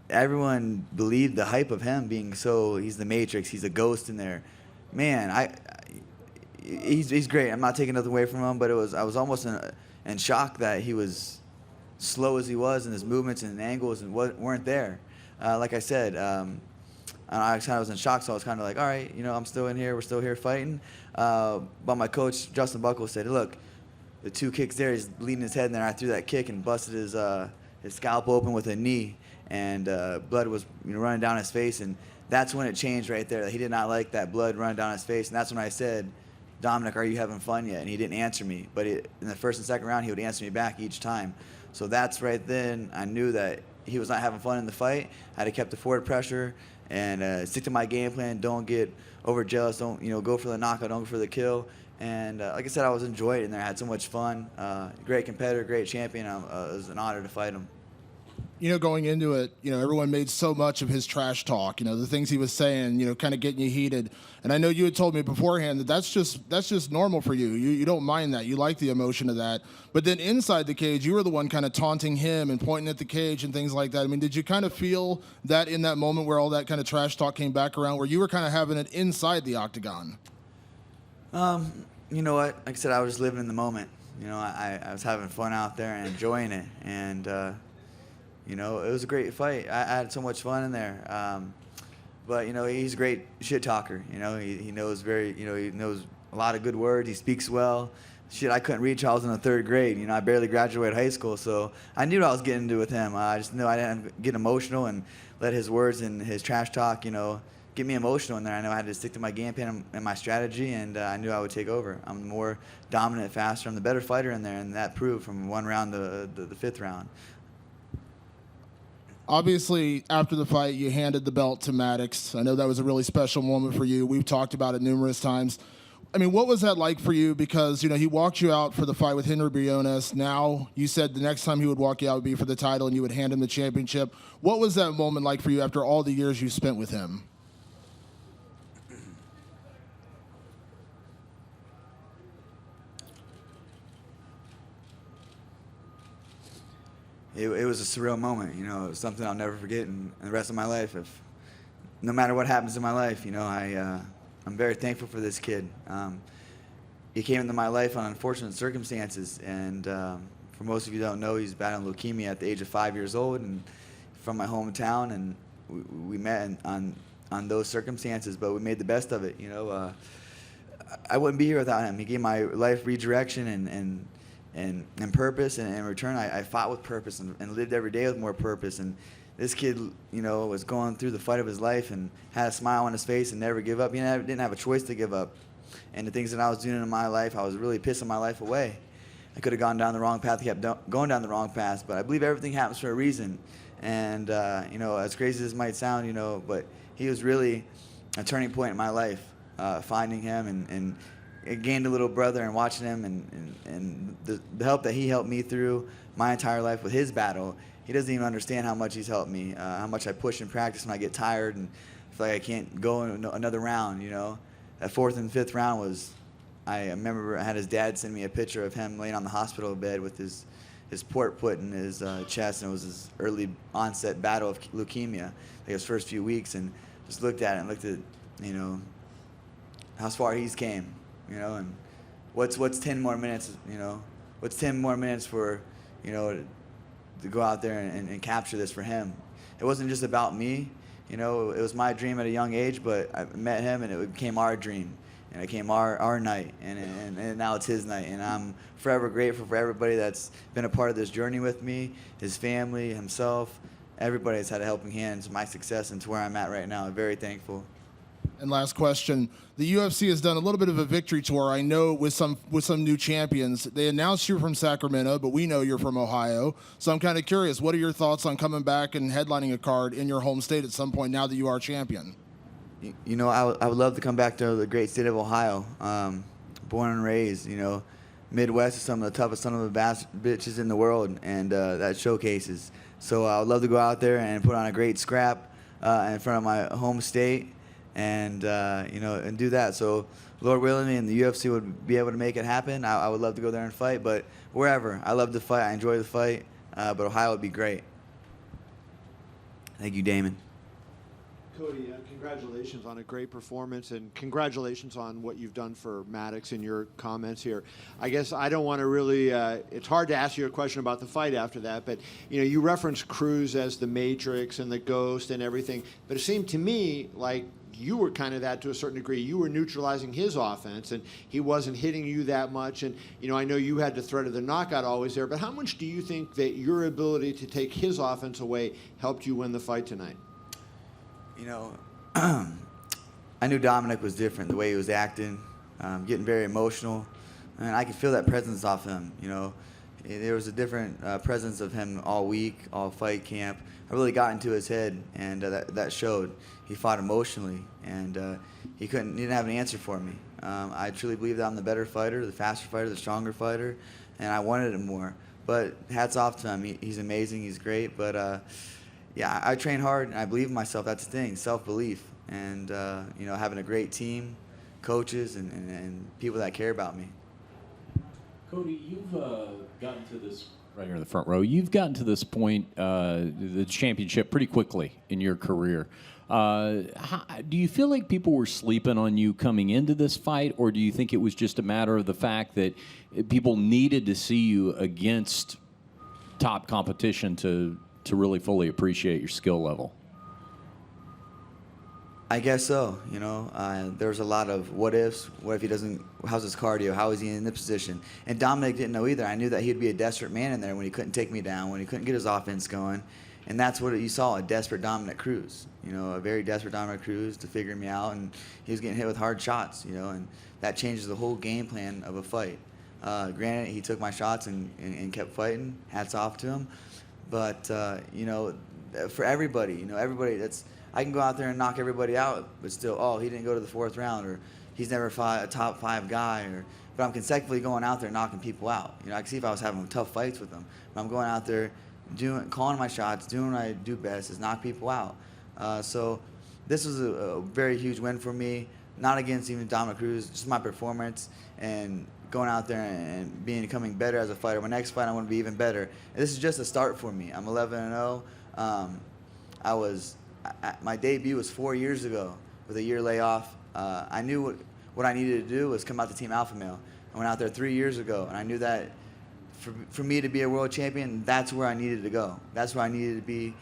everyone believed the hype of him being he's the Matrix, he's a ghost in there. Man, he's great. I'm not taking nothing away from him, but I was almost in shock that he was slow as he was, and his movements and angles and weren't there. Like I said, I kind of was in shock, so I was kind of like, all right, I'm still in here. We're still here fighting. But my coach, Justin Buckle, said, look, the 2 kicks there, he's leading his head in there. I threw that kick and busted his scalp open with a knee, and blood was running down his face. And that's when it changed right there. He did not like that blood running down his face, and that's when I said, Dominic, are you having fun yet? And he didn't answer me. But in the first and second round, he would answer me back each time. So that's right then I knew that he was not having fun in the fight. I had to kept the forward pressure and stick to my game plan. Don't get overjealous. Don't go for the knockout. Don't go for the kill. And like I said, I was enjoying it in there. I had so much fun. Great competitor, great champion. It was an honor to fight him. Going into it, everyone made so much of his trash talk, the things he was saying, kind of getting you heated. And I know you had told me beforehand that that's just normal for you. You don't mind that. You like the emotion of that. But then inside the cage, you were the one kind of taunting him and pointing at the cage and things like that. I mean, did you kind of feel that in that moment where all that kind of trash talk came back around, where you were kind of having it inside the octagon? You know what? Like I said, I was just living in the moment. I was having fun out there and enjoying it. And, it was a great fight. I had so much fun in there. But he's a great shit talker. He knows he knows a lot of good words. He speaks well. Shit, I couldn't read till I was in the 3rd grade. I barely graduated high school, so I knew what I was getting into with him. I just knew I didn't get emotional and let his words and his trash talk, get me emotional in there. I know I had to stick to my game plan and my strategy, and I knew I would take over. I'm the more dominant, faster. I'm the better fighter in there, and that proved from 1 round to the 5th round. Obviously, after the fight, you handed the belt to Maddox. I know that was a really special moment for you. We've talked about it numerous times. I mean, what was that like for you? Because, he walked you out for the fight with Henry Briones. Now, you said the next time he would walk you out would be for the title and you would hand him the championship. What was that moment like for you after all the years you spent with him? It was a surreal moment, it was something I'll never forget in the rest of my life. No matter what happens in my life, I'm very thankful for this kid. He came into my life on unfortunate circumstances, and for most of you who don't know, he's battling leukemia at the age of 5 years old, and from my hometown, and we met on those circumstances, but we made the best of it. I wouldn't be here without him. He gave my life redirection and purpose, and in return, I fought with purpose and lived every day with more purpose. And this kid, was going through the fight of his life and had a smile on his face and never give up. He didn't have a choice to give up. And the things that I was doing in my life, I was really pissing my life away. I could have gone down the wrong path, kept going down the wrong path, but I believe everything happens for a reason. And, as crazy as it might sound, but he was really a turning point in my life, finding him and it gained a little brother and watching him and the help that he helped me through my entire life with his battle. He doesn't even understand how much he's helped me, how much I push in practice when I get tired and feel like I can't go in another round, That 4th and 5th round I remember I had his dad send me a picture of him laying on the hospital bed with his port put in his chest, and it was his early onset battle of leukemia, like his first few weeks, and just looked at it and looked at, how far he's came. And what's 10 more minutes, what's 10 more minutes for, to go out there and capture this for him. It wasn't just about me, it was my dream at a young age, but I met him and it became our dream. And it became our night, and now it's his night. And I'm forever grateful for everybody that's been a part of this journey with me, his family, himself. Everybody has had a helping hand to my success and to where I'm at right now. I'm very thankful. And last question, the UFC has done a little bit of a victory tour, I know, with some new champions. They announced you're from Sacramento, but we know you're from Ohio. So I'm kind of curious, what are your thoughts on coming back and headlining a card in your home state at some point now that you are champion? I would love to come back to the great state of Ohio. Born and raised, Midwest is some of the toughest son of a bitches in the world, and that showcases. So I would love to go out there and put on a great scrap in front of my home state. And and do that. So, Lord willing, and the UFC would be able to make it happen. I would love to go there and fight, but wherever. I love to fight. I enjoy the fight, but Ohio would be great. Thank you, Damon. Cody, congratulations on a great performance, and congratulations on what you've done for Maddox in your comments here. I guess I don't want to really, it's hard to ask you a question about the fight after that, but you referenced Cruz as the Matrix and the Ghost and everything, but it seemed to me like you were kind of that to a certain degree. You were neutralizing his offense, and he wasn't hitting you that much. And, I know you had the threat of the knockout always there, but how much do you think that your ability to take his offense away helped you win the fight tonight? I knew Dominic was different, the way he was acting, getting very emotional, and I could feel that presence off him. You know, there was a different presence of him all week, all fight camp. I really got into his head, and that showed. He fought emotionally, and he didn't have an answer for me. I truly believe that I'm the better fighter, the faster fighter, the stronger fighter, and I wanted it more. But hats off to him. He's amazing. He's great. But yeah, I train hard, and I believe in myself. That's the thing, self-belief, and you know, having a great team, coaches, and people that care about me. Cody, you've gotten to this right here in the front row. You've gotten to this point, the championship, pretty quickly in your career. Do you feel like people were sleeping on you coming into this fight, or do you think it was just a matter of the fact that people needed to see you against top competition to really fully appreciate your skill level? I guess so. You know, there's a lot of what ifs. What if he doesn't? How's his cardio? How is he in the position? And Dominic didn't know either. I knew that he'd be a desperate man in there when he couldn't take me down, when he couldn't get his offense going. And that's what you saw, a desperate Dominic Cruz. You know, a very desperate Dominic Cruz to figure me out. And he was getting hit with hard shots, you know, and that changes the whole game plan of a fight. Granted, he took my shots and kept fighting. Hats off to him. But, you know, for everybody, you know, I can go out there and knock everybody out, but still, oh, he didn't go to the fourth round, or he's never fought a top 5 guy, but I'm consecutively going out there knocking people out. You know, I can see if I was having tough fights with them, but I'm going out there calling my shots, doing what I do best, is knock people out. So this was a very huge win for me, not against even Dominic Cruz, just my performance and going out there and becoming better as a fighter. My next fight, I want to be even better. And this is just a start for me. I'm 11-0. My debut was 4 years ago with a year layoff. I knew what I needed to do was come out to Team Alpha Male. I went out there 3 years ago, and I knew that for me to be a world champion, that's where I needed to go. That's where I needed to be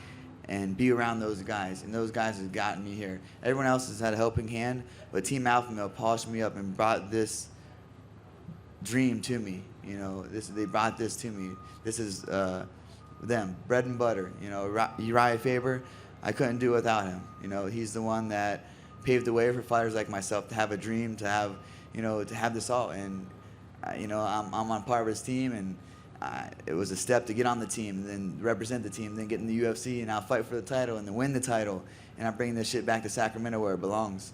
and be around those guys. And those guys have gotten me here. Everyone else has had a helping hand, but Team Alpha Male polished me up and brought this dream to me. You know, they brought this to me. This is them, bread and butter. You know, Uriah Faber, I couldn't do without him. You know, he's the one that paved the way for fighters like myself to have a dream, to have, you know, to have this all. And, you know, I'm on part of his team, and it was a step to get on the team, and then represent the team, then get in the UFC, and now fight for the title, and then win the title. And I'm bringing this shit back to Sacramento where it belongs.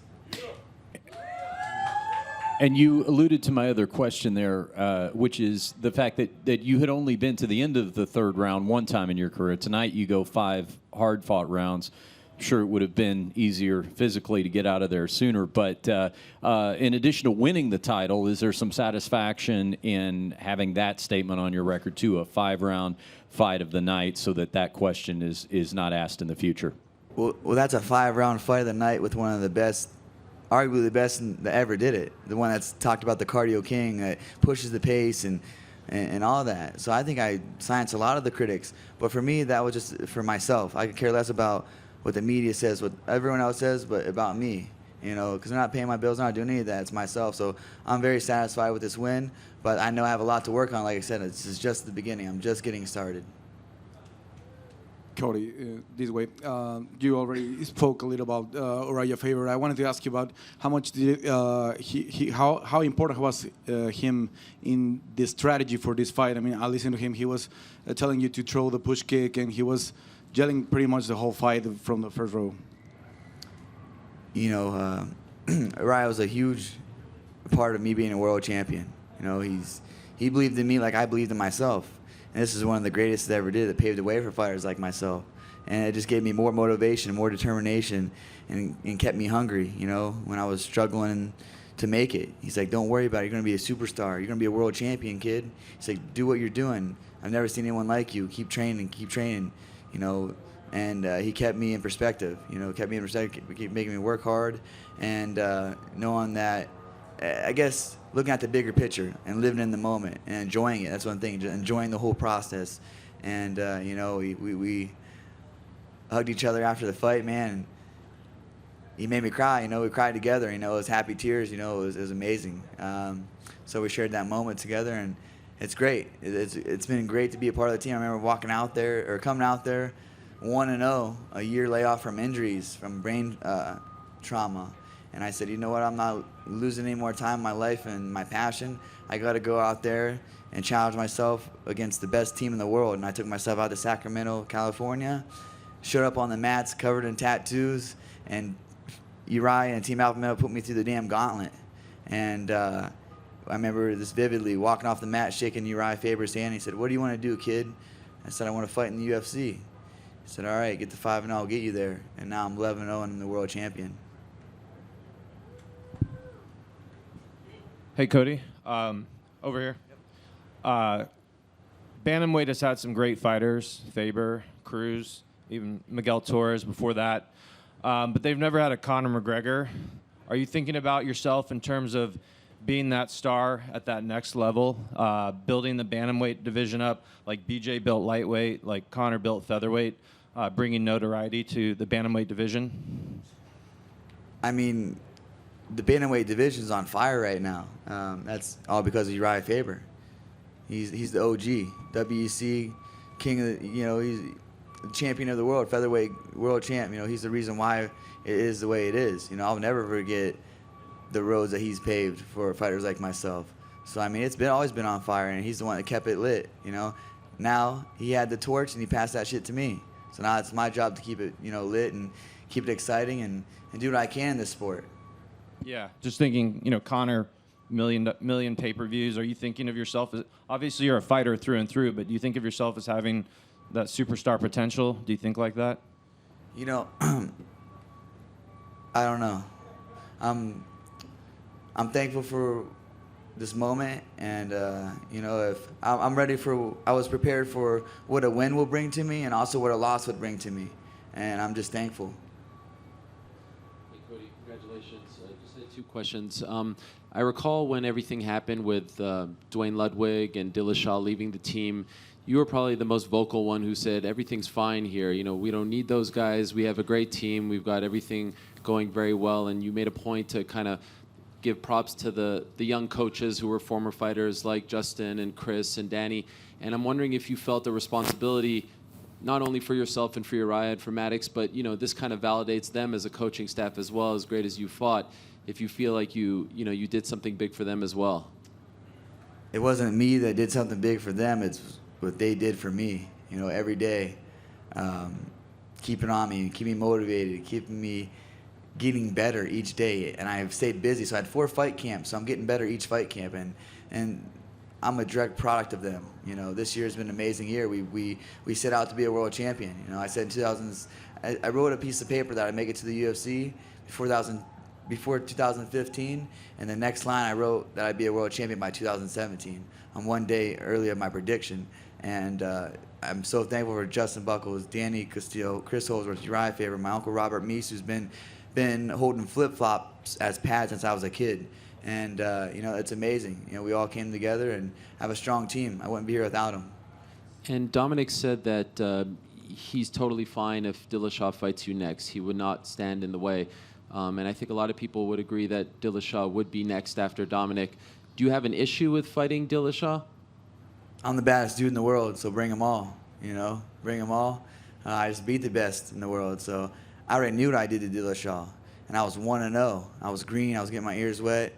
And you alluded to my other question there, which is the fact that you had only been to the end of the third round one time in your career. Tonight you go 5 hard-fought rounds. I'm sure it would have been easier physically to get out of there sooner. But in addition to winning the title, is there some satisfaction in having that statement on your record, too, a 5-round fight of the night, so that question is not asked in the future? Well, that's a 5-round fight of the night with one of the best, arguably the best that ever did it. The one that's talked about the cardio king, that pushes the pace and all that. So I think I silenced a lot of the critics. But for me, that was just for myself. I could care less about what the media says, what everyone else says, but about me. You know, because they're not paying my bills, they're not doing any of that. It's myself. So I'm very satisfied with this win. But I know I have a lot to work on. Like I said, this is just the beginning. I'm just getting started. Cody, this way. You already spoke a little about Uriah Faber. I wanted to ask you about how much did how important was him in the strategy for this fight. I mean, I listened to him. He was telling you to throw the push kick, and he was yelling pretty much the whole fight from the first row. You know, Uriah was a huge part of me being a world champion. You know, he believed in me like I believed in myself. And this is one of the greatest that ever did, that paved the way for fighters like myself. And it just gave me more motivation, more determination, and kept me hungry, you know, when I was struggling to make it. He's like, don't worry about it. You're going to be a superstar. You're going to be a world champion, kid. He's like, do what you're doing. I've never seen anyone like you. Keep training, you know. And he kept me in perspective, you know, kept making me work hard, and knowing that, I guess, looking at the bigger picture and living in the moment and enjoying it. That's one thing, just enjoying the whole process. And, you know, we hugged each other after the fight, man. And he made me cry, you know. We cried together, you know. It was happy tears, you know. It was amazing. So we shared that moment together, and it's great. It's been great to be a part of the team. I remember coming out there 1-0, a year layoff from injuries, from brain trauma. And I said, you know what, I'm not losing any more time in my life and my passion. I got to go out there and challenge myself against the best team in the world. And I took myself out to Sacramento, California, showed up on the mats covered in tattoos, and Uriah and Team Alpha Male put me through the damn gauntlet. And I remember this vividly, walking off the mat, shaking Uriah Faber's hand. He said, what do you want to do, kid? I said, I want to fight in the UFC. He said, all right, get to 5-0, I'll get you there. And now I'm 11-0 and I'm the world champion. Hey, Cody. Over here. Bantamweight has had some great fighters, Faber, Cruz, even Miguel Torres before that. But they've never had a Conor McGregor. Are you thinking about yourself in terms of being that star at that next level, building the bantamweight division up like BJ built lightweight, like Conor built featherweight, bringing notoriety to the bantamweight division? I mean, the bantamweight division is on fire right now. That's all because of Uriah Faber. He's the OG, WEC king of the, he's the champion of the world, featherweight world champ. He's the reason why it is the way it is. I'll never forget the roads that he's paved for fighters like myself. So I mean, it's always been on fire, and he's the one that kept it lit. Now he had the torch and he passed that shit to me. So now it's my job to keep it lit and keep it exciting and do what I can in this sport. Yeah, just thinking, Conor, million pay-per-views. Are you thinking of yourself as, obviously you're a fighter through and through, but do you think of yourself as having that superstar potential? Do you think like that? I don't know. I'm thankful for this moment, and if I'm ready I was prepared for what a win will bring to me, and also what a loss would bring to me, and I'm just thankful. Hey, Cody, congratulations. Just had two questions. I recall when everything happened with Dwayne Ludwig and Dillashaw leaving the team, you were probably the most vocal one who said, everything's fine here. We don't need those guys. We have a great team. We've got everything going very well. And you made a point to kind of give props to the young coaches who were former fighters like Justin and Chris and Danny. And I'm wondering if you felt the responsibility not only for yourself and for Uriah and for Maddox, but this kind of validates them as a coaching staff as well, as great as you fought, if you feel like you did something big for them as well. It wasn't me that did something big for them. It's what they did for me, every day. Keeping on me, keeping me motivated, keeping me getting better each day. And I've stayed busy. So I had 4 fight camps, so I'm getting better each fight camp. And I'm a direct product of them. This year has been an amazing year. We set out to be a world champion. I said in I wrote a piece of paper that I'd make it to the UFC before 2015, and the next line I wrote that I'd be a world champion by 2017. I'm one day early of my prediction, and I'm so thankful for Justin Buckles, Danny Castillo, Chris Holdsworth, Uriah Faber, my uncle Robert Meese, who's been holding flip-flops as pads since I was a kid. And, it's amazing. We all came together and have a strong team. I wouldn't be here without them. And Dominic said that he's totally fine if Dillashaw fights you next. He would not stand in the way. And I think a lot of people would agree that Dillashaw would be next after Dominic. Do you have an issue with fighting Dillashaw? I'm the baddest dude in the world, so bring them all. Bring them all. I just beat the best in the world, so I already knew what I did to Dillashaw. And I was 1-0. I was green. I was getting my ears wet.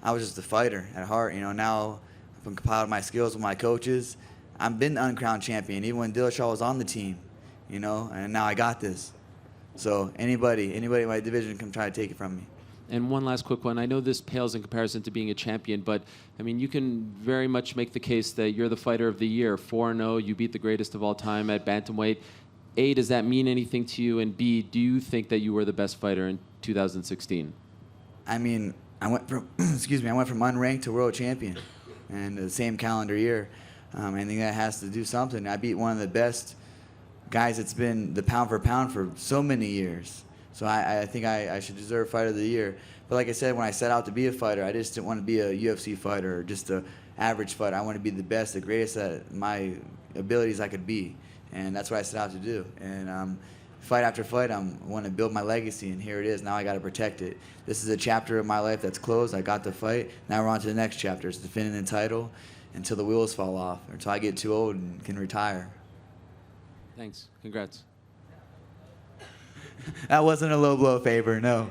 I was just a fighter at heart. Now I've compiled my skills with my coaches. I've been the uncrowned champion, even when Dillashaw was on the team, and now I got this. So anybody in my division can try to take it from me. And one last quick one. I know this pales in comparison to being a champion, but, you can very much make the case that you're the fighter of the year. 4-0, you beat the greatest of all time at bantamweight. A, does that mean anything to you? And B, do you think that you were the best fighter in 2016? I went from unranked to world champion in the same calendar year. I think that has to do something. I beat one of the best guys that's been the pound for pound for so many years. So I think I should deserve Fighter of the Year. But like I said, when I set out to be a fighter, I just didn't want to be a UFC fighter or just an average fighter. I want to be the best, the greatest at my abilities I could be. And that's what I set out to do. And fight after fight, I want to build my legacy, and here it is. Now I got to protect it. This is a chapter of my life that's closed. I got the fight. Now we're on to the next chapter. It's defending the title until the wheels fall off, or until I get too old and can retire. Thanks. Congrats. That wasn't a low blow favor, no.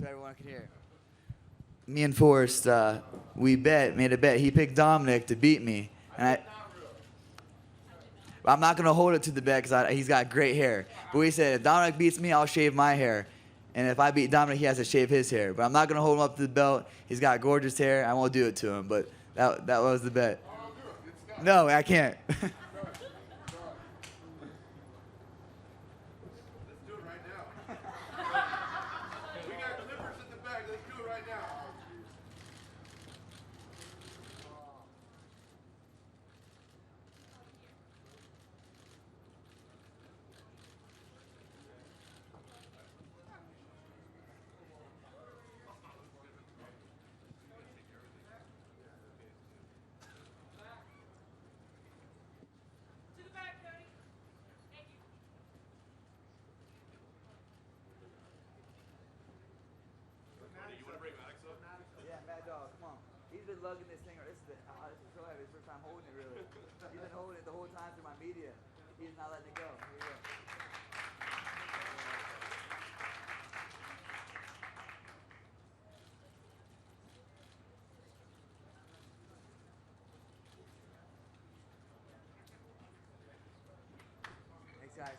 so everyone can hear. Me and Forrest, made a bet. He picked Dominic to beat me, and I'm not gonna hold it to the bet because he's got great hair. But we said if Dominic beats me, I'll shave my hair, and if I beat Dominic, he has to shave his hair. But I'm not gonna hold him up to the belt. He's got gorgeous hair. I won't do it to him. But that was the bet. No, I can't. Yeah, Mad Dog, come on. He's been lugging this thing. This is so heavy. It's the first time holding it, really. He's been holding it the whole time through my media. He's not letting it go. Here we go. Thanks, guys.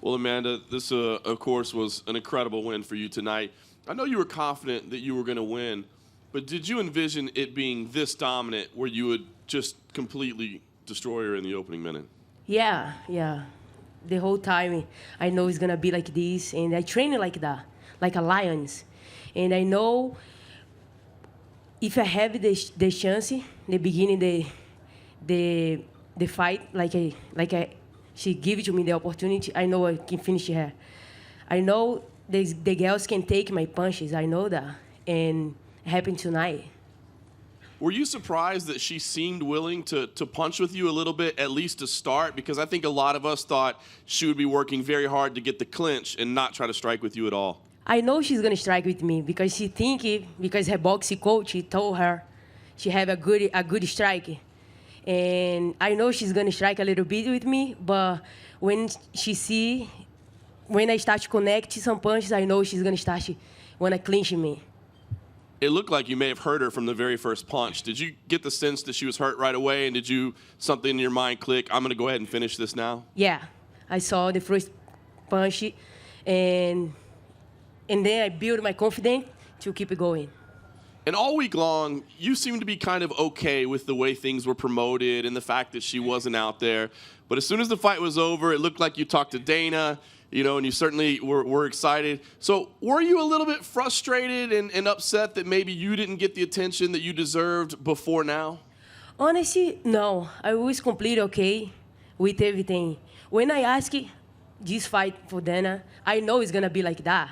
Well, Amanda, this, of course, was an incredible win for you tonight. I know you were confident that you were going to win, but did you envision it being this dominant where you would just completely destroy her in the opening minute? Yeah. The whole time, I know it's going to be like this, and I train it like that, like a lions. And I know if I have the chance, the beginning, the fight, she give to me the opportunity, I know I can finish her. I know the girls can take my punches. I know that, and it happened tonight. Were you surprised that she seemed willing to punch with you a little bit, at least to start? Because I think a lot of us thought she would be working very hard to get the clinch and not try to strike with you at all. I know she's gonna strike with me because she think because her boxing coach told her she have a good strike. And I know she's going to strike a little bit with me, but when I start to connect some punches, I know she's going to start to want to clinch me. It looked like you may have hurt her from the very first punch. Did you get the sense that she was hurt right away, and did something in your mind click, I'm going to go ahead and finish this now? Yeah, I saw the first punch, and then I built my confidence to keep it going. And all week long, you seemed to be kind of okay with the way things were promoted and the fact that she wasn't out there. But as soon as the fight was over, it looked like you talked to Dana, and you certainly were excited. So were you a little bit frustrated and upset that maybe you didn't get the attention that you deserved before now? Honestly, no. I was completely okay with everything. When I asked this fight for Dana, I know it's going to be like that.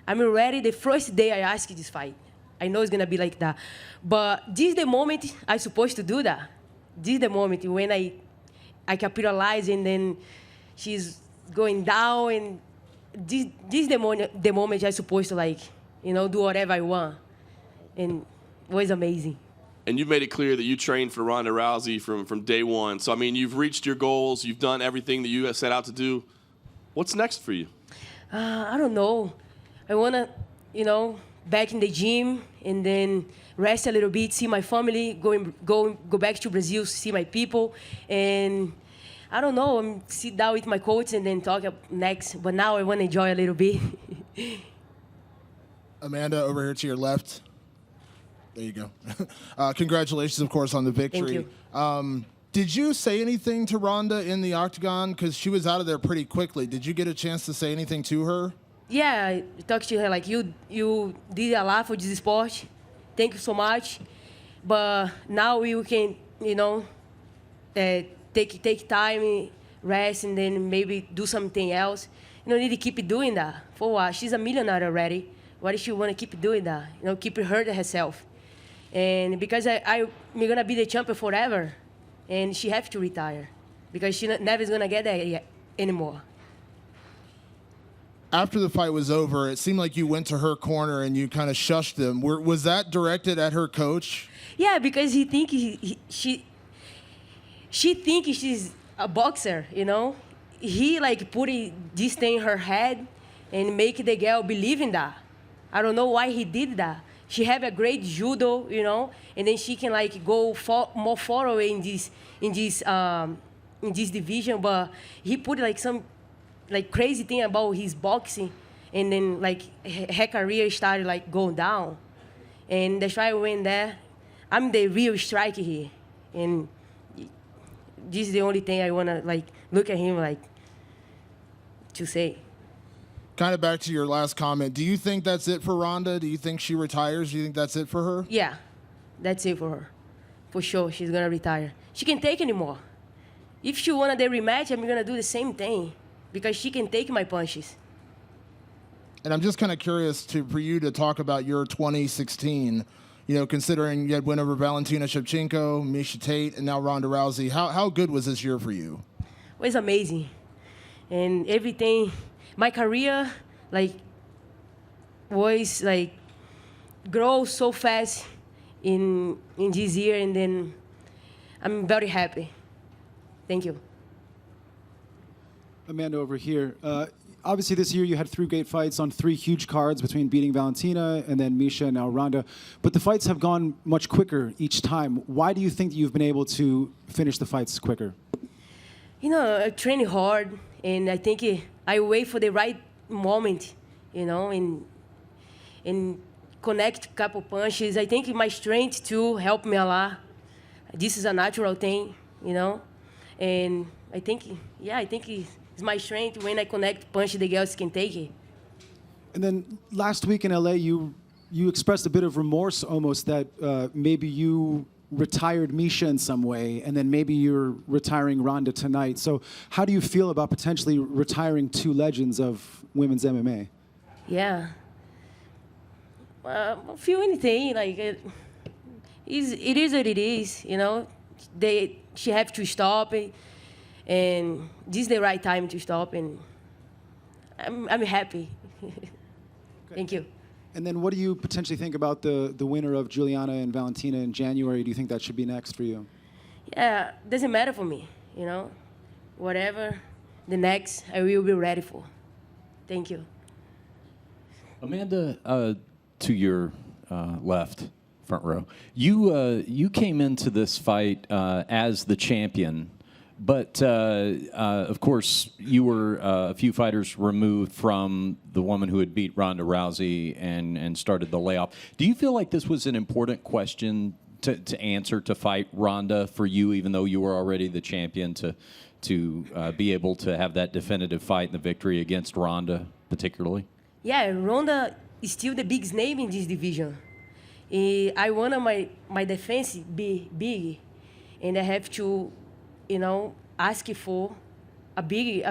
I'm ready the first day I asked this fight. I know it's going to be like that. But this is the moment I'm supposed to do that. This is the moment when I capitalize and then she's going down. And this is the moment I'm supposed to, do whatever I want. And it was amazing. And you've made it clear that you trained for Ronda Rousey from day one. So, I mean, you've reached your goals. You've done everything that you set out to do. What's next for you? I don't know. I want to, back in the gym and then rest a little bit, see my family, go back to Brazil, see my people. And I don't know, sit down with my coach and then talk next. But now I want to enjoy a little bit. Amanda, over here to your left. There you go. Congratulations, of course, on the victory. Thank you. Did you say anything to Ronda in the octagon? Because she was out of there pretty quickly. Did you get a chance to say anything to her? Yeah, I talked to her like, you did a lot for this sport. Thank you so much. But now we can, take time, rest, and then maybe do something else. You don't need to keep doing that. For what? She's a millionaire already. Why does she want to keep doing that? Keep hurting herself. And because I'm going to be the champion forever, and she has to retire because she never is going to get there anymore. After the fight was over, it seemed like you went to her corner and you kind of shushed them. Was that directed at her coach? Yeah, because he think she thinks she's a boxer, He put this thing in her head and make the girl believe in that. I don't know why he did that. She have a great judo, and then she can go more far away in this division. But he put some crazy thing about his boxing, and then her career started going down, and that's why I went there. I'm the real striker here, and this is the only thing I wanna look at him to say. Kind of back to your last comment. Do you think that's it for Ronda? Do you think she retires? Do you think that's it for her? Yeah, that's it for her, for sure. She's gonna retire. She can't take anymore. If she wanted the rematch, I'm gonna do the same thing. Because she can take my punches. And I'm just kind of curious for you to talk about your 2016, considering you had win over Valentina Shevchenko, Miesha Tate, and now Ronda Rousey. How good was this year for you? It was amazing. And everything, my career, was grow so fast in this year, and then I'm very happy. Thank you. Amanda, over here. Obviously, this year you had 3 great fights on 3 huge cards between beating Valentina and then Miesha and now Ronda. But the fights have gone much quicker each time. Why do you think you've been able to finish the fights quicker? I train hard, and I think I wait for the right moment, you know, and connect a couple punches. I think my strength too helped me a lot. This is a natural thing, you know, and I think it's my strength when I connect punch the girls can take it. And then last week in LA, you expressed a bit of remorse almost that maybe you retired Misha in some way, and then maybe you're retiring Ronda tonight. So how do you feel about potentially retiring two legends of women's MMA? Yeah. I don't feel anything. Like it is what it is. You know, she have to stop it, and this is the right time to stop. And I'm happy. Thank you. And then what do you potentially think about the winner of Juliana and Valentina in January? Do you think that should be next for you? Yeah, doesn't matter for me. You know, whatever the next, I will be ready for. Thank you. Amanda, to your left, front row, you came into this fight as the champion, but of course you were a few fighters removed from the woman who had beat Ronda Rousey and started the layoff. Do you feel like this was an important question to answer, to fight Ronda for you, even though you were already the champion, to be able to have that definitive fight and the victory against Ronda particularly? Yeah, Ronda is still the biggest name in this division. I wanted my defense be big, and I have to, you know, ask for a big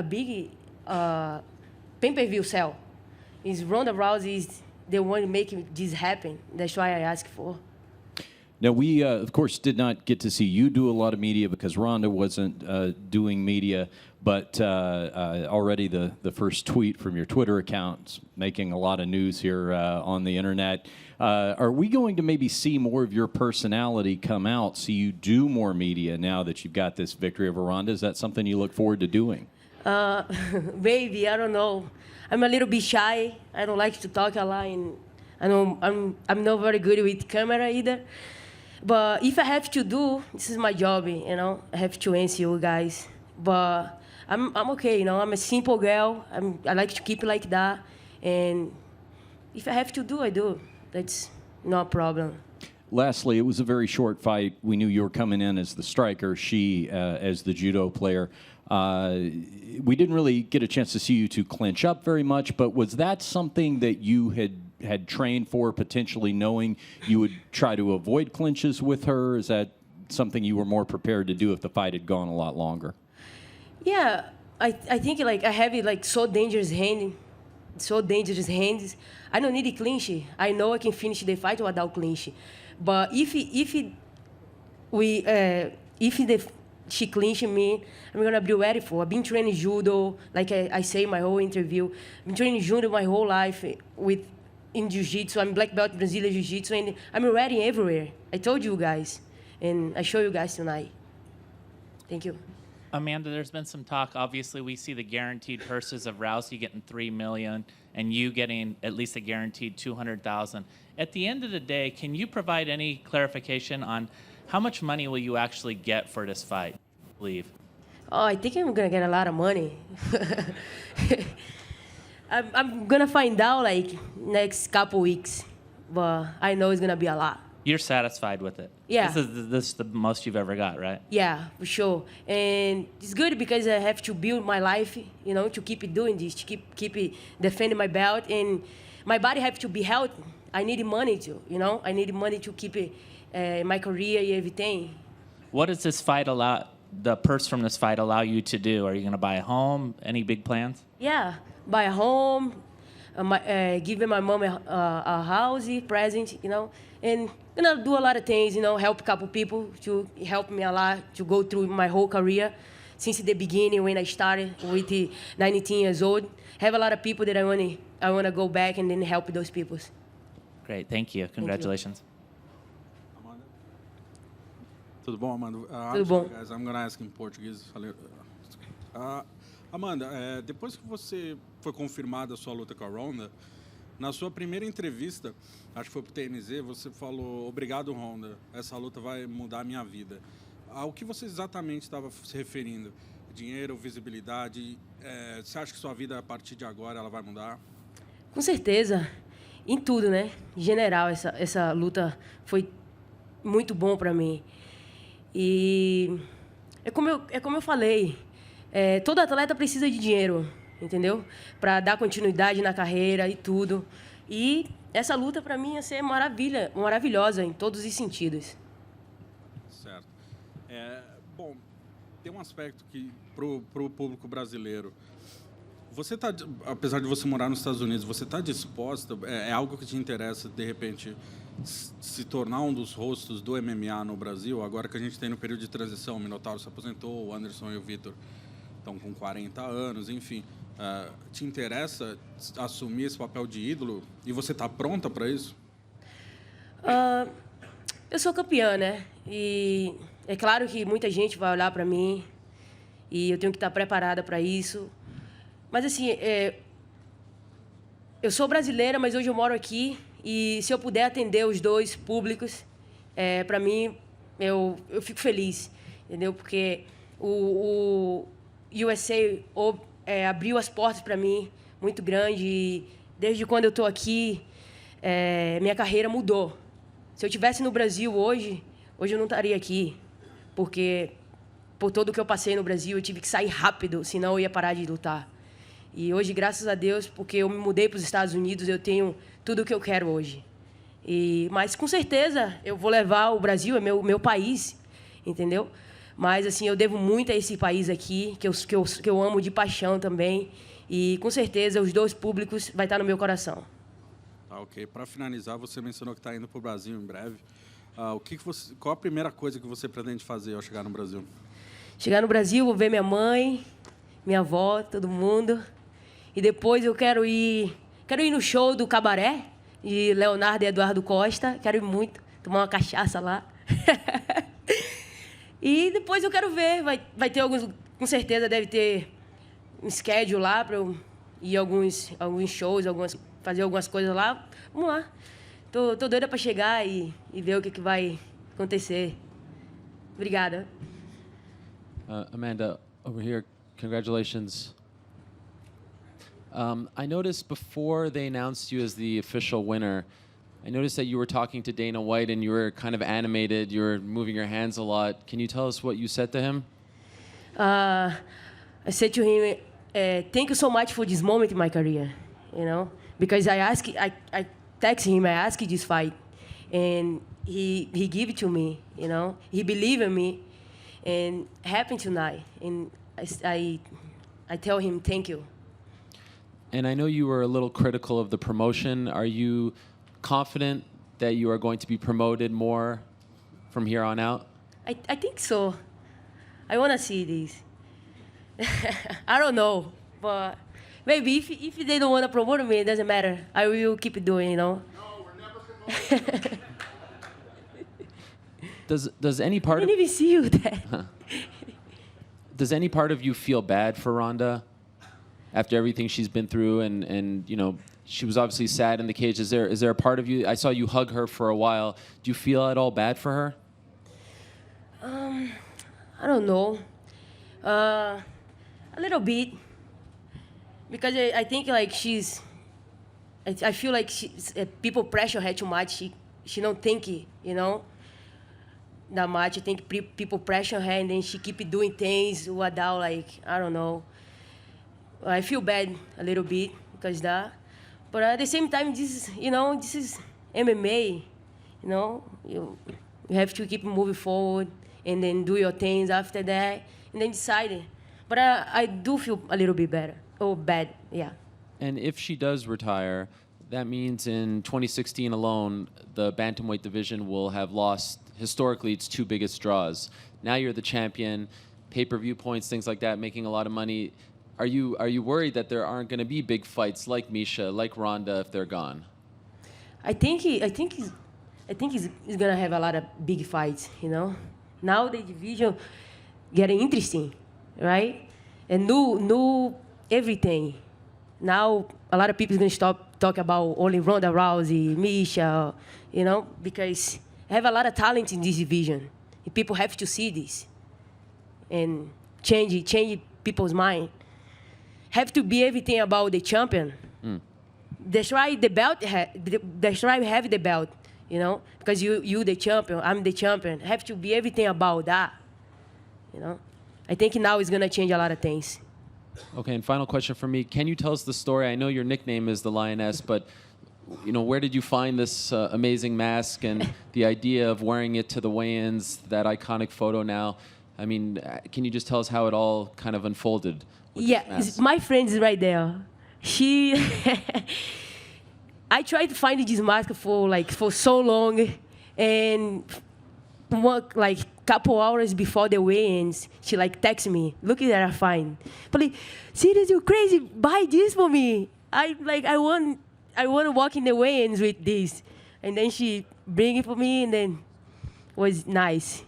pay-per-view sell. Is Ronda Rousey is the one making this happen? That's why I asked for. Now, we, of course, did not get to see you do a lot of media because Ronda wasn't doing media, but already the first tweet from your Twitter account making a lot of news here on the internet. Are we going to maybe see more of your personality come out, see you do more media now that you've got this victory over Ronda? Is that something you look forward to doing? Maybe, I don't know. I'm a little bit shy. I don't like to talk a lot, and I'm not very good with camera either. But if I have to do, this is my job, you know. I have to answer you guys. But I'm okay, you know. I'm a simple girl. I like to keep it like that. And if I have to do, I do. That's no problem. Lastly, it was a very short fight. We knew you were coming in as the striker, she as the judo player. We didn't really get a chance to see you two clinch up very much, but was that something that you had trained for, potentially knowing you would try to avoid clinches with her? Is that something you were more prepared to do if the fight had gone a lot longer? Yeah, I think like I have like so dangerous hands. I don't need a clinch. I know I can finish the fight without clinch. But if she clinch me, I'm gonna be ready for. I've been training judo, like I say in my whole interview. I've been training judo my whole life in jiu-jitsu. I'm black belt Brazilian jiu-jitsu, and I'm ready everywhere. I told you guys, and I show you guys tonight. Thank you. Amanda, there's been some talk. Obviously, we see the guaranteed purses of Rousey getting $3 million and you getting at least a guaranteed $200,000. At the end of the day, can you provide any clarification on how much money will you actually get for this fight, I believe? Oh, I think I'm gonna get a lot of money. I'm gonna find out like next couple weeks, but I know it's gonna be a lot. You're satisfied with it? Yeah. This is the most you've ever got, right? Yeah, for sure. And it's good because I have to build my life, you know, to keep it doing this, to keep it defending my belt, and my body have to be healthy. I need money too, you know. I need money to keep it, my career and everything. What does this fight allow? The purse from this fight allow you to do? Are you gonna buy a home? Any big plans? Yeah, buy a home, give my mom a house, present, you know, and gonna do a lot of things, you know, help a couple people to help me a lot to go through my whole career since the beginning when I started with 19 years old. Have a lot of people that I wanna go back and then help those people. Great, thank you. Congratulations. Tudo bom, Amanda? Tudo bom. Guys, I'm going to ask in Portuguese. Amanda, depois que você foi confirmada a sua luta com a Ronda, na sua primeira entrevista, acho que foi para o TNZ, você falou: obrigado, Ronda, essa luta vai mudar a minha vida. Ao que você exatamente estava se referindo? dinheiro, visibilidade. Você acha que sua vida, a partir de agora, ela vai mudar? Com certeza. Em tudo, né? Em general, essa luta foi muito bom para mim. E é como eu falei, todo atleta precisa de dinheiro, entendeu? Para dar continuidade na carreira e tudo. E essa luta para mim ia ser maravilhosa em todos os sentidos. Certo. Bom, tem um aspecto que pro público brasileiro, você tá, apesar de você morar nos Estados Unidos, você está disposta, é algo que te interessa, de repente, se tornar um dos rostos do MMA no Brasil, agora que a gente tem no período de transição, o Minotauro se aposentou, o Anderson e o Vitor estão com 40 anos, enfim, te interessa assumir esse papel de ídolo e você está pronta para isso? Eu sou campeã, né? E é claro que muita gente vai olhar para mim e eu tenho que estar preparada para isso. Mas, assim, eu sou brasileira, mas hoje eu moro aqui. E se eu puder atender os dois públicos, para mim, eu fico feliz, entendeu? Porque o USA abriu as portas para mim, muito grande. E desde quando eu estou aqui, minha carreira mudou. Se eu estivesse no Brasil hoje eu não estaria aqui. Porque, por tudo que eu passei no Brasil, eu tive que sair rápido, senão eu ia parar de lutar. E hoje, graças a Deus, porque eu me mudei para os Estados Unidos, eu tenho tudo o que eu quero hoje. Mas, com certeza, eu vou levar o Brasil, é meu país, entendeu? Mas, assim, eu devo muito a esse país aqui, que eu amo de paixão também. E, com certeza, os dois públicos vai estar no meu coração. Tá, ok. Para finalizar, você mencionou que está indo para o Brasil em breve. Qual a primeira coisa que você pretende fazer ao chegar no Brasil? Chegar no Brasil, vou ver minha mãe, minha avó, todo mundo. E depois eu quero ir no show do Cabaré, de Leonardo e Eduardo Costa. Quero ir muito, tomar uma cachaça lá. E depois eu quero ver, vai ter alguns, com certeza deve ter um schedule lá para eu ir alguns shows, fazer algumas coisas lá. Vamos lá. Tô doida para chegar e ver o que vai acontecer. Obrigada. Amanda, over here, congratulations. I noticed before they announced you as the official winner, I noticed that you were talking to Dana White and you were kind of animated. You were moving your hands a lot. Can you tell us what you said to him? I said to him, thank you so much for this moment in my career, you know, because I text him, I asked this fight, and he gave it to me, you know. He believed in me, and happened tonight, and I tell him thank you. And I know you were a little critical of the promotion. Are you confident that you are going to be promoted more from here on out? I think so. I want to see this. I don't know, but maybe if they don't want to promote me, it doesn't matter. I will keep doing, you know. No, we're never promoting. Does any part I didn't even see you there. Does any part of you feel bad for Ronda after everything she's been through, and you know, she was obviously sad in the cage? Is there a part of you? I saw you hug her for a while. Do you feel at all bad for her? I don't know. A little bit, because I think like I feel like people pressure her too much. She don't think, you know, that much. I think people pressure her, and then she keep doing things without, like, I don't know. I feel bad a little bit because that, but at the same time, this is MMA, you know. You have to keep moving forward and then do your things after that, and then decide. But I do feel a little bit better. Oh, bad, yeah. And if she does retire, that means in 2016 alone, the bantamweight division will have lost, historically, its two biggest draws. Now you're the champion, pay-per-view points, things like that, making a lot of money. Are you worried that there aren't going to be big fights like Misha, like Ronda, if they're gone? I think he's gonna have a lot of big fights, you know. Now the division getting interesting, right? And new everything. Now a lot of people is gonna stop talking about only Ronda Rousey, Misha, you know, because I have a lot of talent in this division, and people have to see this. And change people's mind. Have to be everything about the champion. That's why the belt. That's why we have the belt. You know, because you the champion, I'm the champion. Have to be everything about that. You know, I think now it's gonna change a lot of things. Okay, and final question for me. Can you tell us the story? I know your nickname is the Lioness, but you know, where did you find this amazing mask and the idea of wearing it to the weigh-ins, that iconic photo now? I mean, can you just tell us how it all kind of unfolded? Yeah, my friend is right there. She, I tried to find this mask for so long, and couple hours before the weigh-ins, she texted me, "Look at that, I find." But serious, you crazy? Buy this for me. I want to walk in the weigh-ins with this, and then she bring it for me, and then it was nice.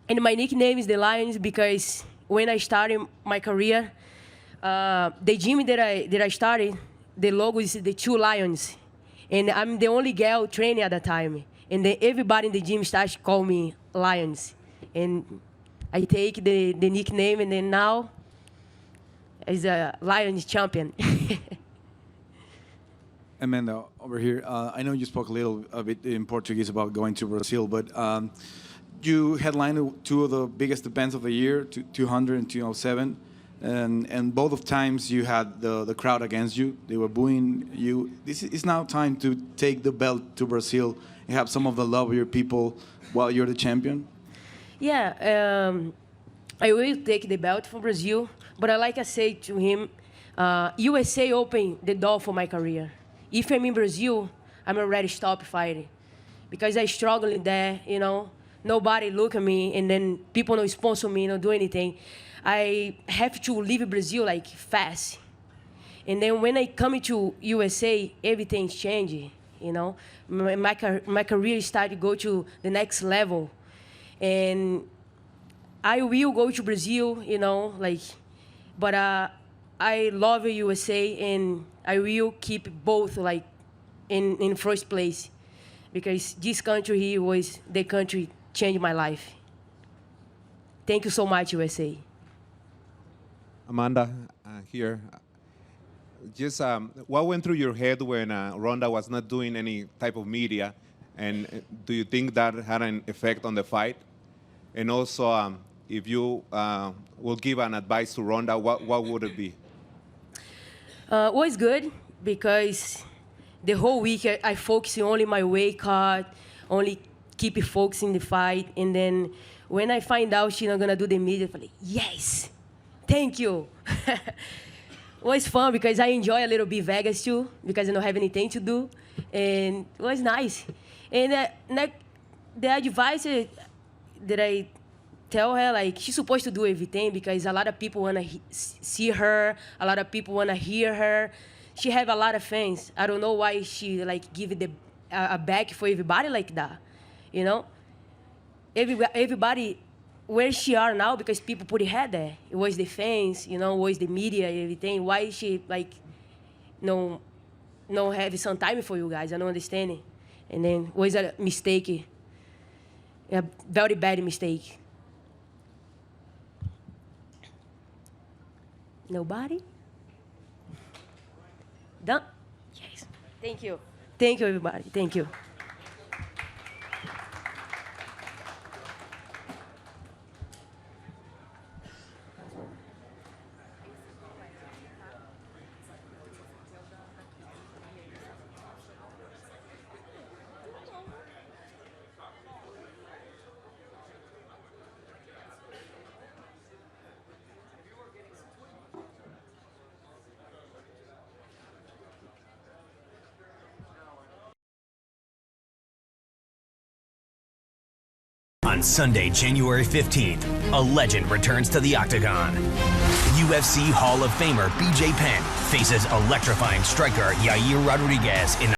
And my nickname is the Lions because when I started my career, the gym that I started, the logo is the two lions, and I'm the only girl training at the time. And then everybody in the gym starts to call me Lions, and I take the nickname, and then now as a Lions champion. Amanda, over here. I know you spoke a bit in Portuguese about going to Brazil, but you headlined two of the biggest events of the year, 200 and 207, and both of times you had the crowd against you. They were booing you. This is now time to take the belt to Brazil and have some of the love of your people while you're the champion. Yeah, I will take the belt from Brazil, but like I said to him, USA opened the door for my career. If I'm in Brazil, I'm already stop fighting because I struggle in there, you know. Nobody look at me, and then people don't sponsor me, don't do anything. I have to leave Brazil fast. And then when I come to USA, everything's changing, you know. My career started to go to the next level. And I will go to Brazil, you know, but I love USA, and I will keep both in first place because this country here was the country changed my life. Thank you so much, USA. Amanda, here. Just what went through your head when Ronda was not doing any type of media, and do you think that had an effect on the fight? And also, if you will give an advice to Ronda, what would it be? Was good because the whole week I focus only my weight cut, only keep focusing the fight, and then when I find out she's not gonna do the media, I'm like, yes, thank you. It was fun because I enjoy a little bit Vegas too because I don't have anything to do, and it was nice. And the advice that I tell her, she's supposed to do everything because a lot of people wanna see her, a lot of people wanna hear her. She have a lot of fans. I don't know why she give it a back for everybody like that, you know. Everybody where she are now because people put her there. It was the fans, you know, it was the media, everything. Why she no have some time for you guys? I don't understand it. And then it was a mistake, a very bad mistake. Nobody? Done? Yes. Thank you. Thank you, everybody. Thank you. On Sunday, January 15th, a legend returns to the Octagon. UFC Hall of Famer BJ Penn faces electrifying striker Yair Rodriguez in